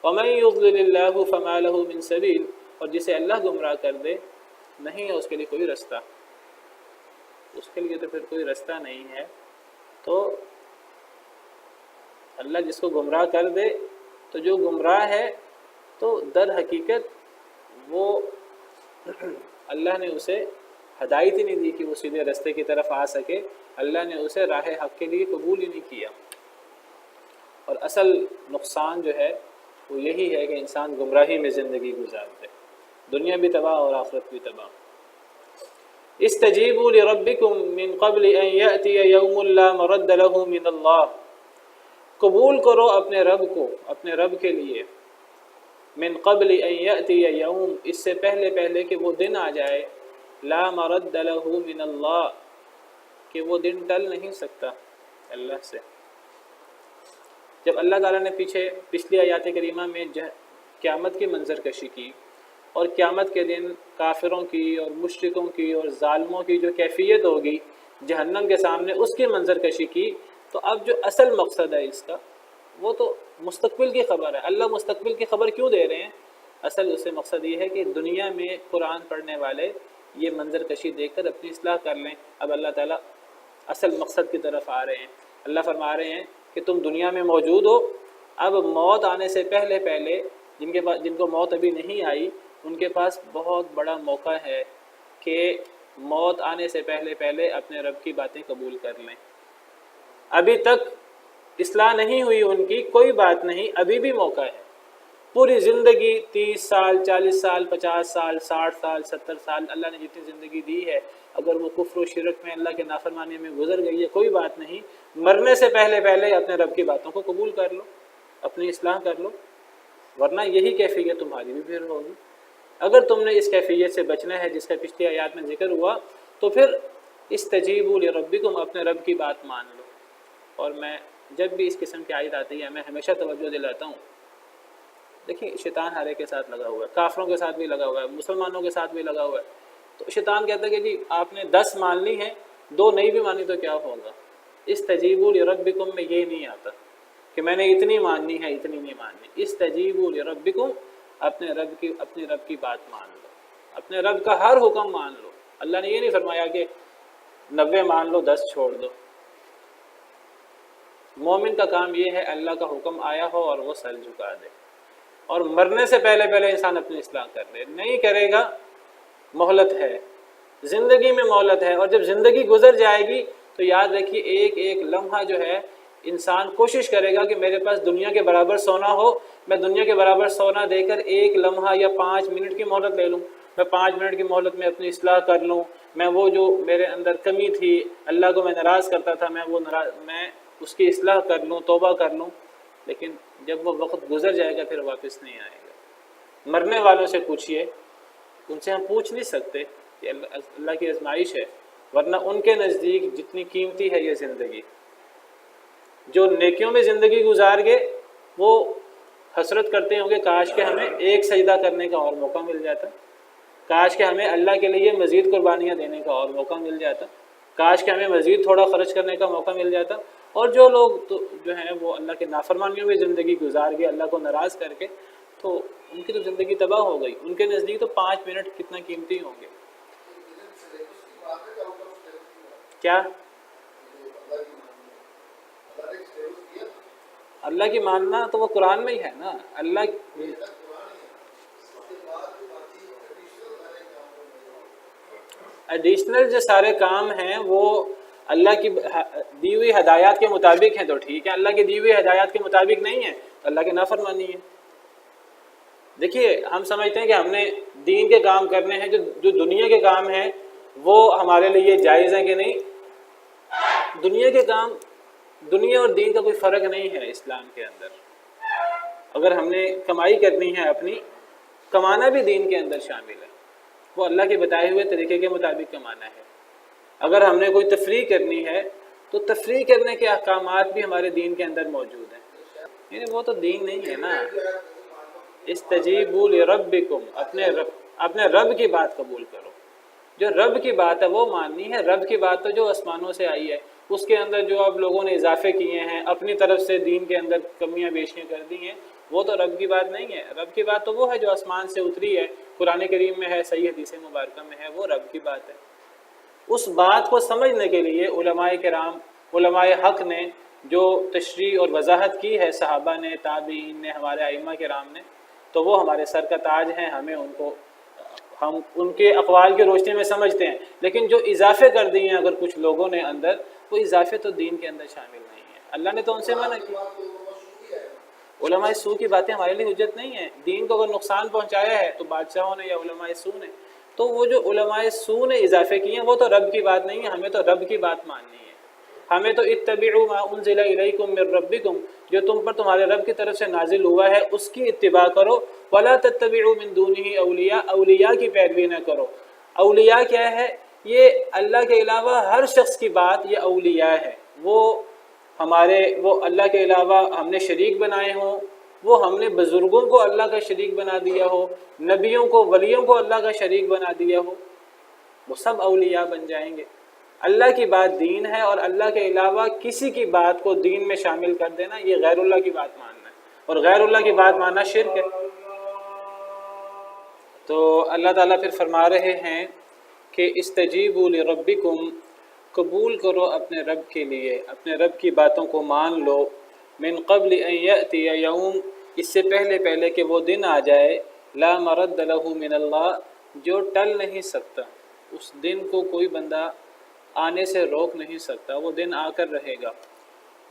وَمَن يُضْلِلِ اللَّهُ فَمَا لَهُ مِن سَبِيلٍ، اور جسے اللہ گمراہ کر دے نہیں ہے اس کے لیے کوئی رستہ، اس کے لیے تو پھر کوئی رستہ نہیں ہے. تو اللہ جس کو گمراہ کر دے تو جو گمراہ ہے تو در حقیقت وہ اللہ نے اسے ہدایت ہی نہیں دی کہ وہ سیدھے رستے کی طرف آ سکے. اللہ نے اسے راہ حق کے لیے قبول ہی نہیں کیا. اور اصل نقصان جو ہے وہ یہی ہے کہ انسان گمراہی میں زندگی گزار دے، دنیا بھی تباہ اور آخرت بھی تباہ. استجیبوا لربکم من قبل ان یأتی یوم لا مرد له من اللہ، قبول کرو اپنے رب کو، اپنے رب کے لیے، من قبل ان یأتی یوم، اس سے پہلے کہ وہ دن آ جائے، لا مرد له من اللہ، کہ وہ دن ٹل نہیں سکتا اللہ سے. جب اللہ تعالیٰ نے پچھلی آیات کریمہ میں قیامت کی منظر کشی کی اور قیامت کے دن کافروں کی اور مشرکوں کی اور ظالموں کی جو کیفیت ہوگی جہنم کے سامنے، اس کی منظر کشی کی، تو اب جو اصل مقصد ہے اس کا وہ تو مستقبل کی خبر ہے. اللہ مستقبل کی خبر کیوں دے رہے ہیں؟ اصل اس سے مقصد یہ ہے کہ دنیا میں قرآن پڑھنے والے یہ منظر کشی دیکھ کر اپنی اصلاح کر لیں۔ اب اللہ تعالیٰ اصل مقصد کی طرف آ رہے ہیں۔ اللہ فرما رہے ہیں کہ تم دنیا میں موجود ہو، اب موت آنے سے پہلے پہلے جن کو موت ابھی نہیں آئی ان کے پاس بہت بڑا موقع ہے کہ موت آنے سے پہلے پہلے اپنے رب کی باتیں قبول کر لیں۔ ابھی تک اصلاح نہیں ہوئی ان کی، کوئی بات نہیں، ابھی بھی موقع ہے۔ پوری زندگی 30 سال 40 سال 50 سال 60 سال 70 سال اللہ نے جتنی زندگی دی ہے، اگر وہ کفر و شرک میں اللہ کے نافرمانی میں گزر گئی ہے کوئی بات نہیں، مرنے سے پہلے پہلے اپنے رب کی باتوں کو قبول کر لو، اپنی اصلاح کر لو، ورنہ یہی کیفیت تمہاری بھی پھر ہوگی۔ اگر تم نے اس کیفیت سے بچنا ہے جس کا پچھلی آیات میں ذکر ہوا، تو پھر استجیبوا لربکم، اپنے رب کی بات مان لو۔ اور میں جب بھی اس قسم کی آیت آتی ہے میں ہمیشہ توجہ دلاتا ہوں، دیکھیے شیطان ہر ایک کے ساتھ لگا ہوا ہے، کافروں کے ساتھ بھی لگا ہوا ہے، مسلمانوں کے ساتھ بھی لگا ہوا ہے۔ تو شیطان کہتا ہے کہ جی آپ نے 10 مان لی ہیں، 2 نہیں بھی مانی تو کیا ہوگا؟ استجیبوا لربکم میں یہ نہیں آتا کہ میں نے اتنی ماننی ہے اتنی نہیں ماننی۔ استجیبوا لربکم، اپنے رب کی بات مان لو، اپنے رب کا ہر حکم مان لو۔ اللہ نے یہ نہیں فرمایا کہ 90 مان لو 10 چھوڑ دو۔ مومن کا کام یہ ہے اللہ کا حکم آیا ہو اور وہ سر جھکا دے، اور مرنے سے پہلے پہلے انسان اپنی اصلاح کر لے۔ نہیں کرے گا، مہلت ہے، زندگی میں مہلت ہے، اور جب زندگی گزر جائے گی تو یاد رکھیے ایک ایک لمحہ جو ہے انسان کوشش کرے گا کہ میرے پاس دنیا کے برابر سونا ہو، میں دنیا کے برابر سونا دے کر ایک لمحہ یا 5 منٹ کی مہلت لے لوں، میں 5 منٹ کی مہلت میں اپنی اصلاح کر لوں، میں وہ جو میرے اندر کمی تھی، اللہ کو میں ناراض کرتا تھا، میں اس کی اصلاح کر لوں، توبہ کر لوں۔ لیکن جب وہ وقت گزر جائے گا پھر واپس نہیں آئے گا۔ مرنے والوں سے پوچھئے، ان سے ہم پوچھ نہیں سکتے کہ اللہ کی آزمائش ہے، ورنہ ان کے نزدیک جتنی قیمتی ہے یہ زندگی، جو نیکیوں میں زندگی گزار گئے وہ حسرت کرتے ہوں گے کاش کہ ہمیں ایک سجدہ کرنے کا اور موقع مل جاتا، کاش کہ ہمیں اللہ کے لیے مزید قربانیاں دینے کا اور موقع مل جاتا، کاش کہ ہمیں مزید تھوڑا خرچ کرنے کا موقع مل جاتا۔ اور جو لوگ تو جو ہیں وہ اللہ کے نافرمانیوں میں زندگی گزار گئے اللہ کو ناراض کر کے، تو ان کی تو زندگی تباہ ہو گئی۔ ان کے نزدیک تو 5 منٹ کتنا قیمتی ہوں گے۔ کیا اللہ کی ماننا تو وہ قرآن میں ہی ہے نا۔ اللہ ایڈیشنل جو سارے کام ہیں وہ اللہ کی دی ہوئی ہدایات کے مطابق ہیں تو ٹھیک ہے، اللہ کی دی ہوئی ہدایات کے مطابق نہیں ہے تو اللہ کی نافرمانی ہے۔ دیکھیے ہم سمجھتے ہیں کہ ہم نے دین کے کام کرنے ہیں، جو دنیا کے کام ہیں وہ ہمارے لیے جائز ہیں کہ نہیں۔ دنیا کے کام، دنیا اور دین کا کوئی فرق نہیں ہے اسلام کے اندر۔ اگر ہم نے کمائی کرنی ہے اپنی، کمانا بھی دین کے اندر شامل ہے، وہ اللہ کے بتائے ہوئے طریقے کے مطابق کمانا ہے۔ اگر ہم نے کوئی تفریح کرنی ہے تو تفریح کرنے کے احکامات بھی ہمارے دین کے اندر موجود ہیں، یعنی وہ تو دین نہیں ہے نا۔ استجیبوا لربکم، اپنے رب کی بات قبول کرو، جو رب کی بات ہے وہ ماننی ہے۔ رب کی بات تو جو آسمانوں سے آئی ہے، اس کے اندر جو اب لوگوں نے اضافے کیے ہیں، اپنی طرف سے دین کے اندر کمیاں بیشیاں کر دی ہیں، وہ تو رب کی بات نہیں ہے۔ رب کی بات تو وہ ہے جو آسمان سے اتری ہے، قرآن کریم میں ہے، صحیح حدیث مبارکہ میں ہے، وہ رب کی بات ہے۔ اس بات کو سمجھنے کے لیے علماء کرام، علماء حق نے جو تشریح اور وضاحت کی ہے، صحابہ نے، تابعین نے، ہمارے ائمہ کرام نے، تو وہ ہمارے سر کا تاج ہیں، ہم ان کے اقوال کی روشنی میں سمجھتے ہیں۔ لیکن جو اضافے کر دیے ہیں اگر کچھ لوگوں نے اندر، وہ اضافے تو دین کے اندر شامل نہیں ہیں، اللہ نے تو ان سے منع کیا۔ علماء سو کی باتیں ہمارے لیے حجت نہیں ہیں۔ دین کو اگر نقصان پہنچایا ہے تو بادشاہوں نے یا علماء سو نے، تو وہ جو علماء سو نے اضافے کیے ہیں وہ تو رب کی بات نہیں ہے، ہمیں تو رب کی بات ماننی ہے۔ ہمیں تو اتبعوا ما انزل الیکم من ربکم، جو تم پر تمہارے رب کی طرف سے نازل ہوا ہے اس کی اتباع کرو، ولا تتبعوا من دونہ اولیاء، اولیاء کی پیروی نہ کرو۔ اولیاء کیا ہے؟ یہ اللہ کے علاوہ ہر شخص کی بات یہ اولیاء ہے، وہ اللہ کے علاوہ ہم نے شریک بنائے ہوں، وہ ہم نے بزرگوں کو اللہ کا شریک بنا دیا ہو، نبیوں کو، ولیوں کو اللہ کا شریک بنا دیا ہو، وہ سب اولیاء بن جائیں گے۔ اللہ کی بات دین ہے، اور اللہ کے علاوہ کسی کی بات کو دین میں شامل کر دینا یہ غیر اللہ کی بات ماننا ہے، اور غیر اللہ کی بات ماننا شرک ہے۔ تو اللہ تعالیٰ پھر فرما رہے ہیں کہ استجیبوا لربکم، قبول کرو اپنے رب کے لیے، اپنے رب کی باتوں کو مان لو، من قبل ان یأتی یوم، اس سے پہلے کہ وہ دن آ جائے، لا مرد لہ من اللہ، جو ٹل نہیں سکتا، اس دن کو کوئی بندہ آنے سے روک نہیں سکتا، وہ دن آ کر رہے گا،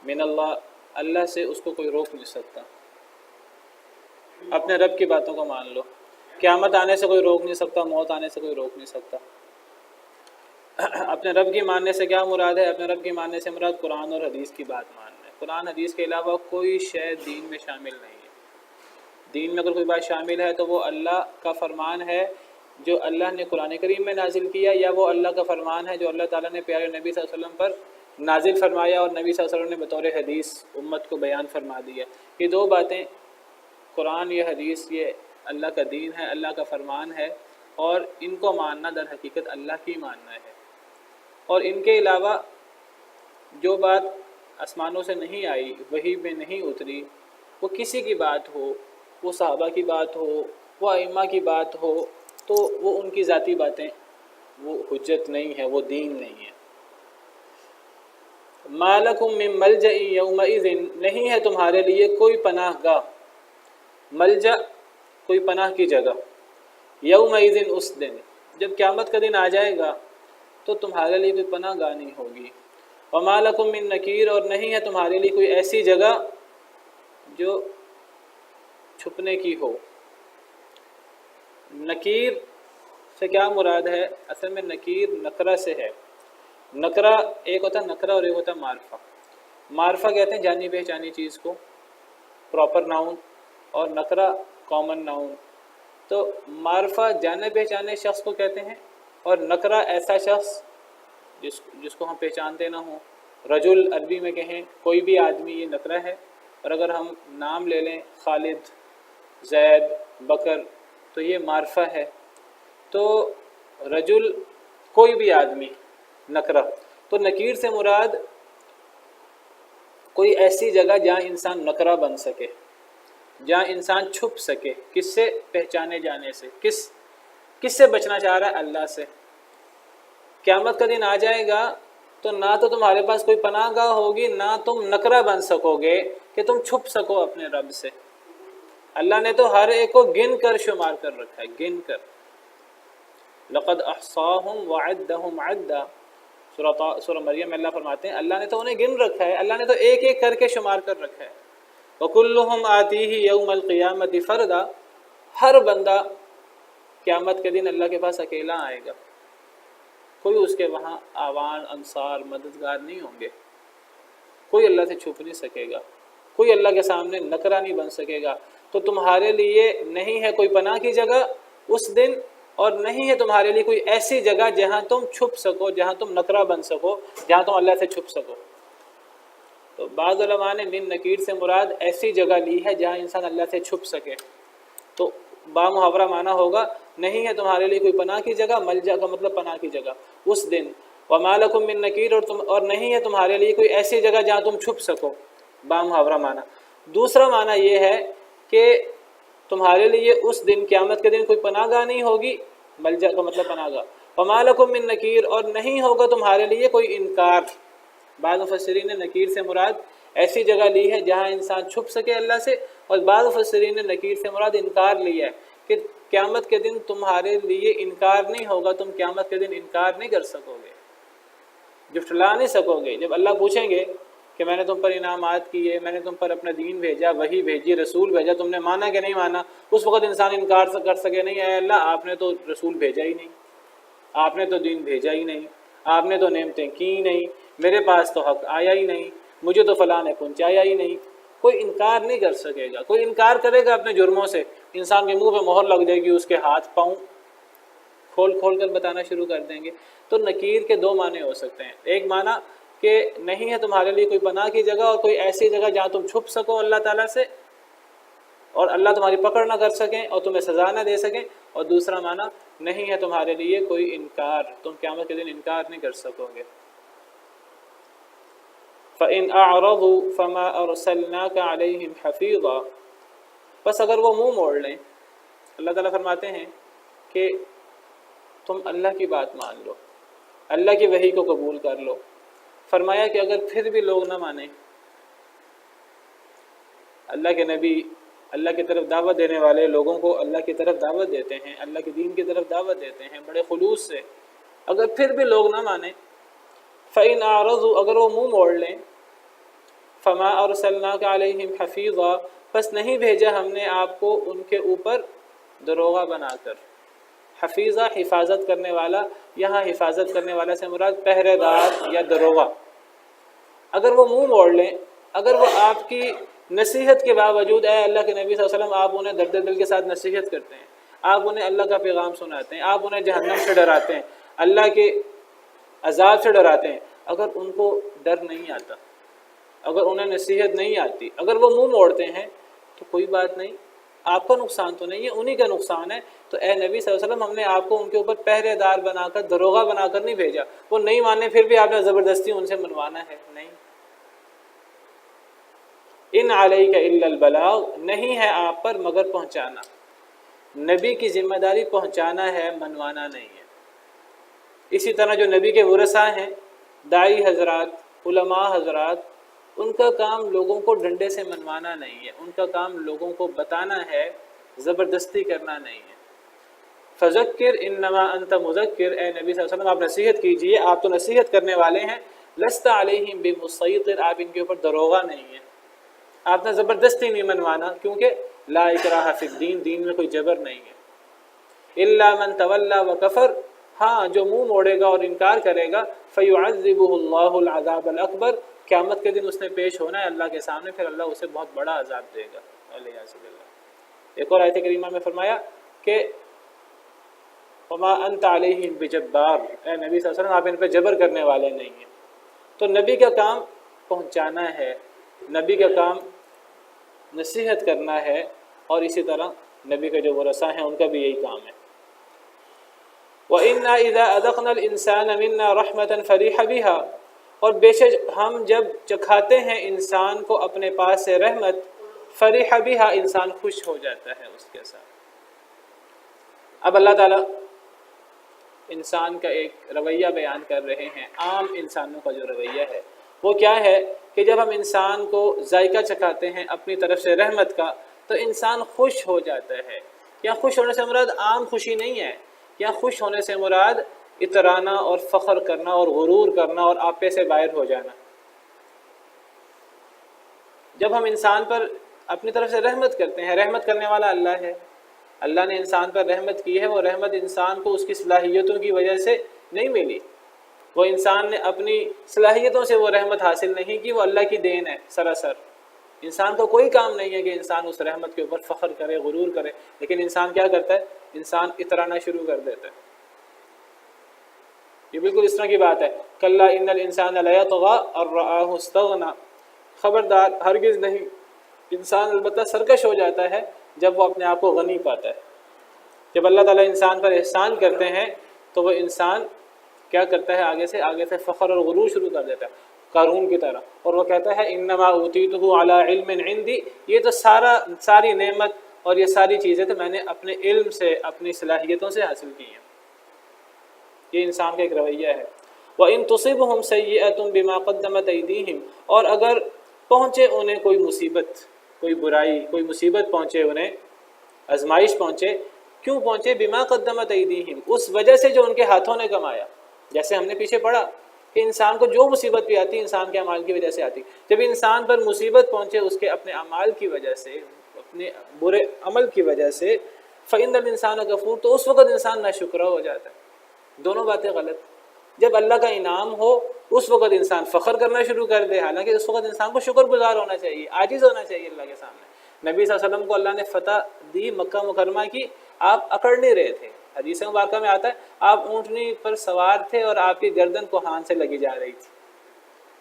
من اللہ، اللہ سے اس کو کوئی روک نہیں سکتا۔ اپنے رب کی باتوں کو مان لو، قیامت آنے سے کوئی روک نہیں سکتا، موت آنے سے کوئی روک نہیں سکتا۔ اپنے رب کی ماننے سے کیا مراد ہے؟ اپنے رب کی ماننے سے مراد قرآن اور حدیث کی بات ماننا ہے۔ قرآن حدیث کے علاوہ کوئی شے دین میں شامل نہیں ہے۔ دین میں اگر کوئی بات شامل ہے تو وہ اللہ کا فرمان ہے جو اللہ نے قرآن کریم میں نازل کیا، یا وہ اللہ کا فرمان ہے جو اللہ تعالیٰ نے پیارے نبی صلی اللہ علیہ وسلم پر نازل فرمایا اور نبی صلی اللہ علیہ وسلم نے بطور حدیث امت کو بیان فرما دیا۔ یہ دو باتیں، قرآن یہ حدیث، یہ اللہ کا دین ہے، اللہ کا فرمان ہے، اور ان کو ماننا در حقیقت اللہ کی ماننا ہے۔ اور ان کے علاوہ جو بات آسمانوں سے نہیں آئی، وحی میں نہیں اتری، وہ کسی کی بات ہو، وہ صحابہ کی بات ہو، وہ ائمہ کی بات ہو، تو وہ ان کی ذاتی باتیں، وہ حجت نہیں ہے، وہ دین نہیں ہے۔ ما لکم من ملجأ یومئذ، نہیں ہے تمہارے لیے کوئی پناہ گاہ، ملجأ کوئی پناہ کی جگہ، یومئذ اس دن، جب قیامت کا دن آ جائے گا تو تمہارے لیے کوئی پناہ گاہ نہیں ہوگی۔ وما لکم من نکیر، اور نہیں ہے تمہارے لیے کوئی ایسی جگہ جو چھپنے کی ہو۔ نکیر سے کیا مراد ہے؟ اصل میں نکیر نکرہ سے ہے۔ نکرہ ایک ہوتا ہے نکرہ اور ایک ہوتا ہے معرفہ۔ معرفہ کہتے ہیں جانی پہچانی چیز کو، پراپر ناؤن، اور نکرہ کامن ناؤن۔ تو معرفہ جانے پہچانے شخص کو کہتے ہیں، اور نکرہ ایسا شخص جس کو ہم پہچانتے نہ ہوں۔ رجل عربی میں کہیں کوئی بھی آدمی، یہ نکرہ ہے، اور اگر ہم نام لے لیں خالد، زید، بکر، تو یہ معرفہ ہے۔ تو رجل کوئی بھی آدمی، نکرہ۔ تو نکیر سے مراد کوئی ایسی جگہ جہاں انسان نکرہ بن سکے، جہاں انسان چھپ سکے، کس سے؟ پہچانے جانے سے۔ کس سے بچنا چاہ رہا ہے؟ اللہ سے۔ قیامت کا دن آ جائے گا تو نہ تو تمہارے پاس کوئی پناہ گاہ ہوگی، نہ تم نکرہ بن سکو گے کہ تم چھپ سکو اپنے رب سے۔ اللہ نے تو ہر ایک کو گن کر شمار کر رکھا ہے، گن کر۔ لقد احصاهم وعدهم عدا، سورہ مریم میں اللہ فرماتے ہیں اللہ نے تو انہیں گن رکھا ہے، اللہ نے تو ایک ایک کر کے شمار کر رکھا ہے۔ وَكُلُّهُمْ آتِيهِ يَوْمَ الْقِيَامَةِ فَرْدًا، ہر بندہ قیامت کے دن اللہ کے پاس اکیلا آئے گا، کوئی اس کے وہاں آوان، انصار، مددگار نہیں ہوں گے، کوئی اللہ سے چھپ نہیں سکے گا، کوئی اللہ کے سامنے نکرہ نہیں بن سکے گا۔ تو تمہارے لیے نہیں ہے کوئی پناہ کی جگہ اس دن، اور نہیں ہے تمہارے لیے کوئی ایسی جگہ جہاں تم چھپ سکو، جہاں تم نکرہ بن سکو، جہاں تم اللہ سے چھپ سکو۔ تو بعض علماء نے من نکیر سے مراد ایسی جگہ لی ہے جہاں انسان اللہ سے چھپ سکے۔ تو با محاورہ معنی ہوگا نہیں ہے تمہارے لیے کوئی پناہ کی جگہ، ملجا کا مطلب پناہ کی جگہ، اس دن۔ وما لکم من نکیر، اور نہیں ہے تمہارے لیے کوئی ایسی جگہ جہاں تم چھپ سکو، با محاورہ معنی۔ دوسرا معنی یہ ہے کہ تمہارے لیے اس دن، قیامت کے دن، کوئی پناہ گاہ نہیں ہوگی، ملجا کا مطلب پناہ گاہ۔ وما لکم من نکیر، اور نہیں ہوگا تمہارے لیے کوئی انکار۔ بعض مفسرین نے نکیر سے مراد ایسی جگہ لی ہے جہاں انسان چھپ سکے اللہ سے، اور بعض مفسرین نے نکیر سے مراد انکار لیا ہے کہ قیامت کے دن تمہارے لیے انکار نہیں ہوگا، تم قیامت کے دن انکار نہیں کر سکو گے، جھٹلا نہیں سکو گے۔ جب اللہ پوچھیں گے کہ میں نے تم پر انعامات کیے، میں نے تم پر اپنا دین بھیجا، وحی بھیجی، رسول بھیجا، تم نے مانا کہ نہیں مانا، اس وقت انسان انکار کر سکے نہیں، اے اللہ آپ نے تو رسول بھیجا ہی نہیں، آپ نے تو دین بھیجا ہی نہیں، آپ نے تو نعمتیں کی نہیں، میرے پاس تو حق آیا ہی نہیں، مجھے تو فلاں نے پہنچایا ہی نہیں۔ کوئی انکار نہیں کر سکے گا۔ کوئی انکار کرے گا اپنے جرموں سے، انسان کے منہ پہ مہر لگ جائے گی، اس کے ہاتھ پاؤں کھول کھول کر بتانا شروع کر دیں گے۔ تو نکیر کے دو معنی ہو سکتے ہیں، ایک معنی کہ نہیں ہے تمہارے لیے کوئی پناہ کی جگہ اور کوئی ایسی جگہ جہاں تم چھپ سکو اللہ تعالیٰ سے، اور اللہ تمہاری پکڑ نہ کر سکیں اور تمہیں سزا نہ دے سکیں، اور دوسرا معنی نہیں ہے تمہارے لیے کوئی انکار، تم قیامت کے دن انکار نہیں کر سکو گے۔ فَإِنْ أَعْرَضُوا فَمَا أَرْسَلْنَاكَ عَلَيْهِمْ حَفِيظًا، بس اگر وہ منہ موڑ لیں، اللہ تعالیٰ فرماتے ہیں کہ تم اللہ کی بات مان لو، اللہ کی وحی کو قبول کر لو۔ فرمایا کہ اگر پھر بھی لوگ نہ مانیں، اللہ کے نبی اللہ کی طرف دعوت دینے والے لوگوں کو اللہ کی طرف دعوت دیتے ہیں، اللہ کے دین کی طرف دعوت دیتے ہیں بڑے خلوص سے، اگر پھر بھی لوگ نہ مانیں، فَإِنْ أَعْرَضُوا، اگر وہ منہ موڑ لیں، فَمَا أَرْسَلْنَاكَ عَلَيْهِمْ حَفِيظًا، پس نہیں بھیجا ہم نے آپ کو ان کے اوپر دروغہ بنا کر۔ حفیظہ حفاظت کرنے والا، یہاں حفاظت کرنے والا سے مراد پہرے دار یا دروغہ۔ اگر وہ منہ موڑ لیں، اگر وہ آپ کی نصیحت کے باوجود، اے اللہ کے نبی صلی اللہ علیہ وسلم، آپ انہیں درد دل کے ساتھ نصیحت کرتے ہیں، آپ انہیں اللہ کا پیغام سناتے ہیں، آپ انہیں جہنم سے ڈراتے ہیں، اللہ کے عذاب سے ڈراتے ہیں، اگر ان کو ڈر نہیں آتا، اگر انہیں نصیحت نہیں آتی، اگر وہ منہ موڑتے ہیں، تو کوئی بات نہیں، آپ کا نقصان تو نہیں ہے، انہی کا نقصان ہے۔ تو اے نبی صلی اللہ علیہ وسلم، ہم نے آپ کو ان کے اوپر پہرے دار بنا کر، دروغہ بنا کر نہیں بھیجا۔ وہ نہیں ماننے پھر بھی آپ نے زبردستی ان سے منوانا ہے؟ نہیں۔ ان علیک الا البلاغ، نہیں ہے آپ پر مگر پہنچانا۔ نبی کی ذمہ داری پہنچانا ہے، منوانا نہیں ہے۔ اسی طرح جو نبی کے ورثاء ہیں، داعی حضرات، علماء حضرات، ان کا کام لوگوں کو ڈنڈے سے منوانا نہیں ہے، ان کا کام لوگوں کو بتانا ہے، زبردستی کرنا نہیں ہے۔ فذکر انما انت مذکر، اے نبی صلی اللہ علیہ وسلم آپ نصیحت کیجئے، آپ تو نصیحت کرنے والے ہیں، لست علیہم بمسیطر، آپ ان کے اوپر دروغہ نہیں ہیں، آپ نے زبردستی نہیں منوانا، کیونکہ لا اکراہ فی الدین، دین میں کوئی جبر نہیں ہے۔ الا من تولی وکفر، ہاں جو منہ موڑے گا اور انکار کرے گا، فیعذبہ اللہ العذاب الاکبر، قیامت کے دن اس نے پیش ہونا ہے اللہ کے سامنے، پھر اللہ اسے بہت بڑا عذاب دے گا۔ والعیاذ باللہ۔ ایک اور آیت کریمہ میں فرمایا کہ وما انت علیہم بجبار، اے نبی صلی اللہ علیہ وسلم آپ ان پہ جبر کرنے والے نہیں ہیں۔ تو نبی کا کام پہنچانا ہے، نبی کا کام نصیحت کرنا ہے، اور اسی طرح نبی کے جو ورثاء ہیں ان کا بھی یہی کام ہے۔ وَإِنَّا إِذَا أَذَقْنَا الْإِنسَانَ مِنَّا رَحْمَةً فَرِحَ بِهَا، اور بے شک ہم جب چکھاتے ہیں انسان کو اپنے پاس سے رحمت، فرح بها، انسان خوش ہو جاتا ہے اس کے ساتھ۔ اب اللہ تعالیٰ انسان کا ایک رویہ بیان کر رہے ہیں، عام انسانوں کا جو رویہ ہے وہ کیا ہے کہ جب ہم انسان کو ذائقہ چکھاتے ہیں اپنی طرف سے رحمت کا، تو انسان خوش ہو جاتا ہے۔ یا خوش ہونے سے مراد عام خوشی نہیں ہے، یا خوش ہونے سے مراد اترانا اور فخر کرنا اور غرور کرنا اور آپے سے باہر ہو جانا۔ جب ہم انسان پر اپنی طرف سے رحمت کرتے ہیں، رحمت کرنے والا اللہ ہے، اللہ نے انسان پر رحمت کی ہے، وہ رحمت انسان کو اس کی صلاحیتوں کی وجہ سے نہیں ملی، وہ انسان نے اپنی صلاحیتوں سے وہ رحمت حاصل نہیں کی، وہ اللہ کی دین ہے سراسر۔ انسان کو کوئی کام نہیں ہے کہ انسان اس رحمت کے اوپر فخر کرے، غرور کرے، لیکن انسان کیا کرتا ہے؟ انسان اترانا شروع کر دیتا ہے۔ یہ بالکل اس طرح کی بات ہے، کلا ان الانسان لیطغی ان رآہ استغنی، خبردار ہرگز نہیں، انسان البتہ سرکش ہو جاتا ہے جب وہ اپنے آپ کو غنی پاتا ہے۔ جب اللہ تعالیٰ انسان پر احسان کرتے ہیں تو وہ انسان کیا کرتا ہے؟ آگے سے فخر اور غرور شروع کر دیتا ہے، قارون کی طرح، اور وہ کہتا ہے انما اوتیتہ علی علم عندی، یہ تو ساری نعمت اور یہ ساری چیزیں تو میں نے اپنے علم سے، اپنی صلاحیتوں سے حاصل کی ہیں۔ یہ انسان کا ایک رویہ ہے۔ وَإِن تُصِبْهُمْ سَيِّئَةٌ بِمَا قَدَّمَتْ أَيْدِيهِمْ، اور اگر پہنچے انہیں کوئی مصیبت، کوئی برائی، کوئی مصیبت پہنچے انہیں، آزمائش پہنچے، کیوں پہنچے؟ بما قدمت ایدیہم، اس وجہ سے جو ان کے ہاتھوں نے کمایا۔ جیسے ہم نے پیچھے پڑھا کہ انسان کو جو مصیبت بھی آتی انسان کے اعمال کی وجہ سے آتی، جب انسان پر مصیبت پہنچے اس کے اپنے اعمال کی وجہ سے، اپنے برے عمل کی وجہ سے، فإن الانسان کفور، تو اس وقت انسان ناشکرہ ہو جاتا ہے۔ دونوں باتیں غلط۔ جب اللہ کا انعام ہو اس وقت انسان فخر کرنا شروع کر دے، حالانکہ اس وقت انسان کو شکر گزار ہونا چاہیے، عاجز ہونا چاہیے اللہ کے سامنے۔ نبی صلی اللہ علیہ وسلم کو اللہ نے فتح دی مکہ مکرمہ کی، آپ اکڑ نہیں رہے تھے، حدیث مبارکہ میں آتا ہے آپ اونٹنی پر سوار تھے اور آپ کی گردن کوہان سے لگی جا رہی تھی،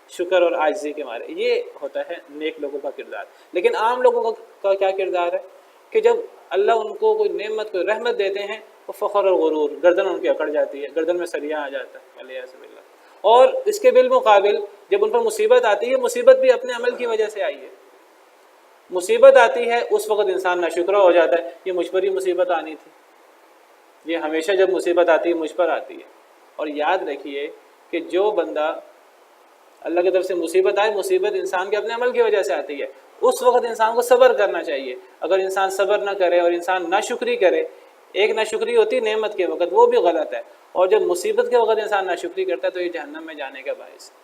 شکر اور عاجزی کے مارے۔ یہ ہوتا ہے نیک لوگوں کا کردار۔ لیکن عام لوگوں کا کیا کردار ہے کہ جب اللہ ان کو کوئی نعمت، کوئی رحمت دیتے ہیں، وہ فخر اور غرور، گردن ان کی اکڑ جاتی ہے، گردن میں سریاں آ جاتا ہے، والعیاذ باللہ۔ اور اس کے بالمقابل جب ان پر مصیبت آتی ہے، مصیبت بھی اپنے عمل کی وجہ سے آئی ہے، مصیبت آتی ہے اس وقت انسان ناشکرہ ہو جاتا ہے، یہ مجھ پر ہی مصیبت آنی تھی، یہ ہمیشہ جب مصیبت آتی ہے مجھ پر آتی ہے. اور یاد رکھیے کہ جو بندہ اللہ کی طرف سے مصیبت آئے، مصیبت انسان کے اپنے عمل کی وجہ سے آتی ہے، اس وقت انسان کو صبر کرنا چاہیے. اگر انسان صبر نہ کرے اور انسان ناشکری کرے، ایک ناشکری ہوتی ہے نعمت کے وقت، وہ بھی غلط ہے، اور جب مصیبت کے وقت انسان ناشکری کرتا ہے تو یہ جہنم میں جانے کا باعث ہے.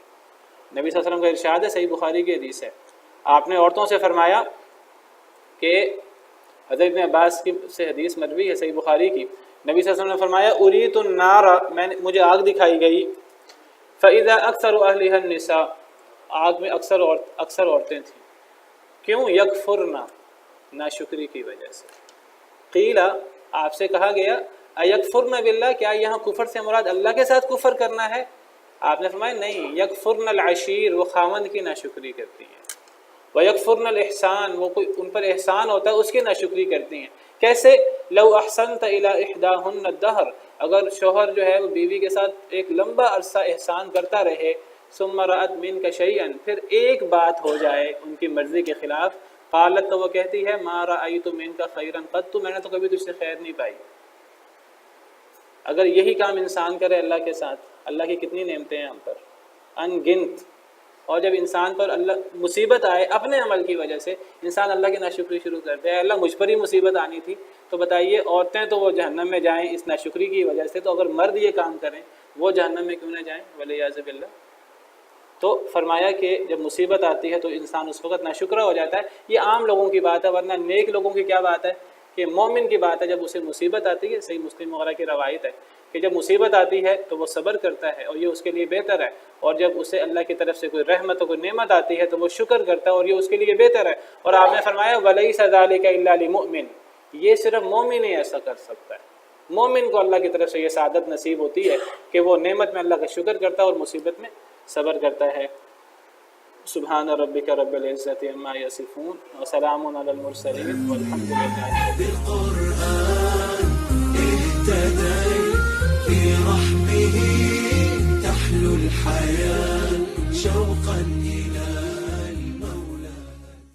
نبی صلی اللہ علیہ وسلم کا ارشاد ہے، صحیح بخاری کی حدیث ہے، آپ نے عورتوں سے فرمایا کہ حضرت ابن عباس کی سے حدیث مروی ہے صحیح بخاری کی، نبی صلی اللہ علیہ وسلم نے فرمایا اریت النار، مجھے آگ دکھائی گئی، فاذا اکثر اہلها النساء، آگ میں اکثر عورتیں تھیں. کیوں؟ یکفرنا، ناشکری کی وجہ سے. قیل، آپ سے کہا گیا ایکفرن باللہ، کیا یہاں کفر سے مراد اللہ کے ساتھ کفر کرنا ہے؟ آپ نے فرمایا نہیں، یکفرن العشیر، وہ خاوند کی ناشکری کرتی ہیں. وَيَكْفُرْنَ الْإِحْسَانِ، وہ کوئی ان پر احسان ہوتا ہے اس کی ناشکری کرتی ہیں. کیسے؟ لو احسنت الى احداهن الدهر، اگر شوہر جو ہے وہ بیوی کے ساتھ ایک لمبا عرصہ احسان کرتا رہے، ثم رأت منك شيئا، پھر ایک بات ہو جائے ان کی مرضی کے خلاف، قالت، تو وہ کہتی ہے ما رأيت منك خيرا قط، میں نے تو کبھی تجھ سے خیر نہیں پائی. اگر یہی کام انسان کرے اللہ کے ساتھ، اللہ کی کتنی نعمتیں ہیں ہم پر ان گنت. اور جب انسان پر اللہ مصیبت آئے اپنے عمل کی وجہ سے، انسان اللہ کی ناشکری شروع کر دے. اللہ مجھ پر ہی مصیبت آنی تھی، تو بتائیے عورتیں تو وہ جہنم میں جائیں اس ناشکری کی وجہ سے، تو اگر مرد یہ کام کریں وہ جہنم میں کیوں نہ جائیں والعیاذ باللہ. تو فرمایا کہ جب مصیبت آتی ہے تو انسان اس وقت ناشکرہ ہو جاتا ہے. یہ عام لوگوں کی بات ہے، ورنہ نیک لوگوں کی کیا بات ہے کہ مومن کی بات ہے جب اسے مصیبت آتی ہے. صحیح مسلم وغیرہ کی روایت ہے کہ جب مصیبت آتی ہے تو وہ صبر کرتا ہے اور یہ اس کے لیے بہتر ہے، اور جب اسے اللہ کی طرف سے کوئی رحمت اور کوئی نعمت آتی ہے تو وہ شکر کرتا ہے اور یہ اس کے لیے بہتر ہے. اور آپ نے فرمایا وَلَيْسَ ذَلِكَ إِلَّا لِمُؤْمِنٍ، یہ صرف مومن ہی ایسا کر سکتا ہے. مومن کو اللہ کی طرف سے یہ سعادت نصیب ہوتی ہے کہ وہ نعمت میں اللہ کا شکر کرتا ہے اور مصیبت میں صبر کرتا ہے. سبحان ربک رب العزت عما یصفون وسلام علی المرسلین والحمد للہ. بالقرآن اهتدي برحمه تحلو الحياة شوقا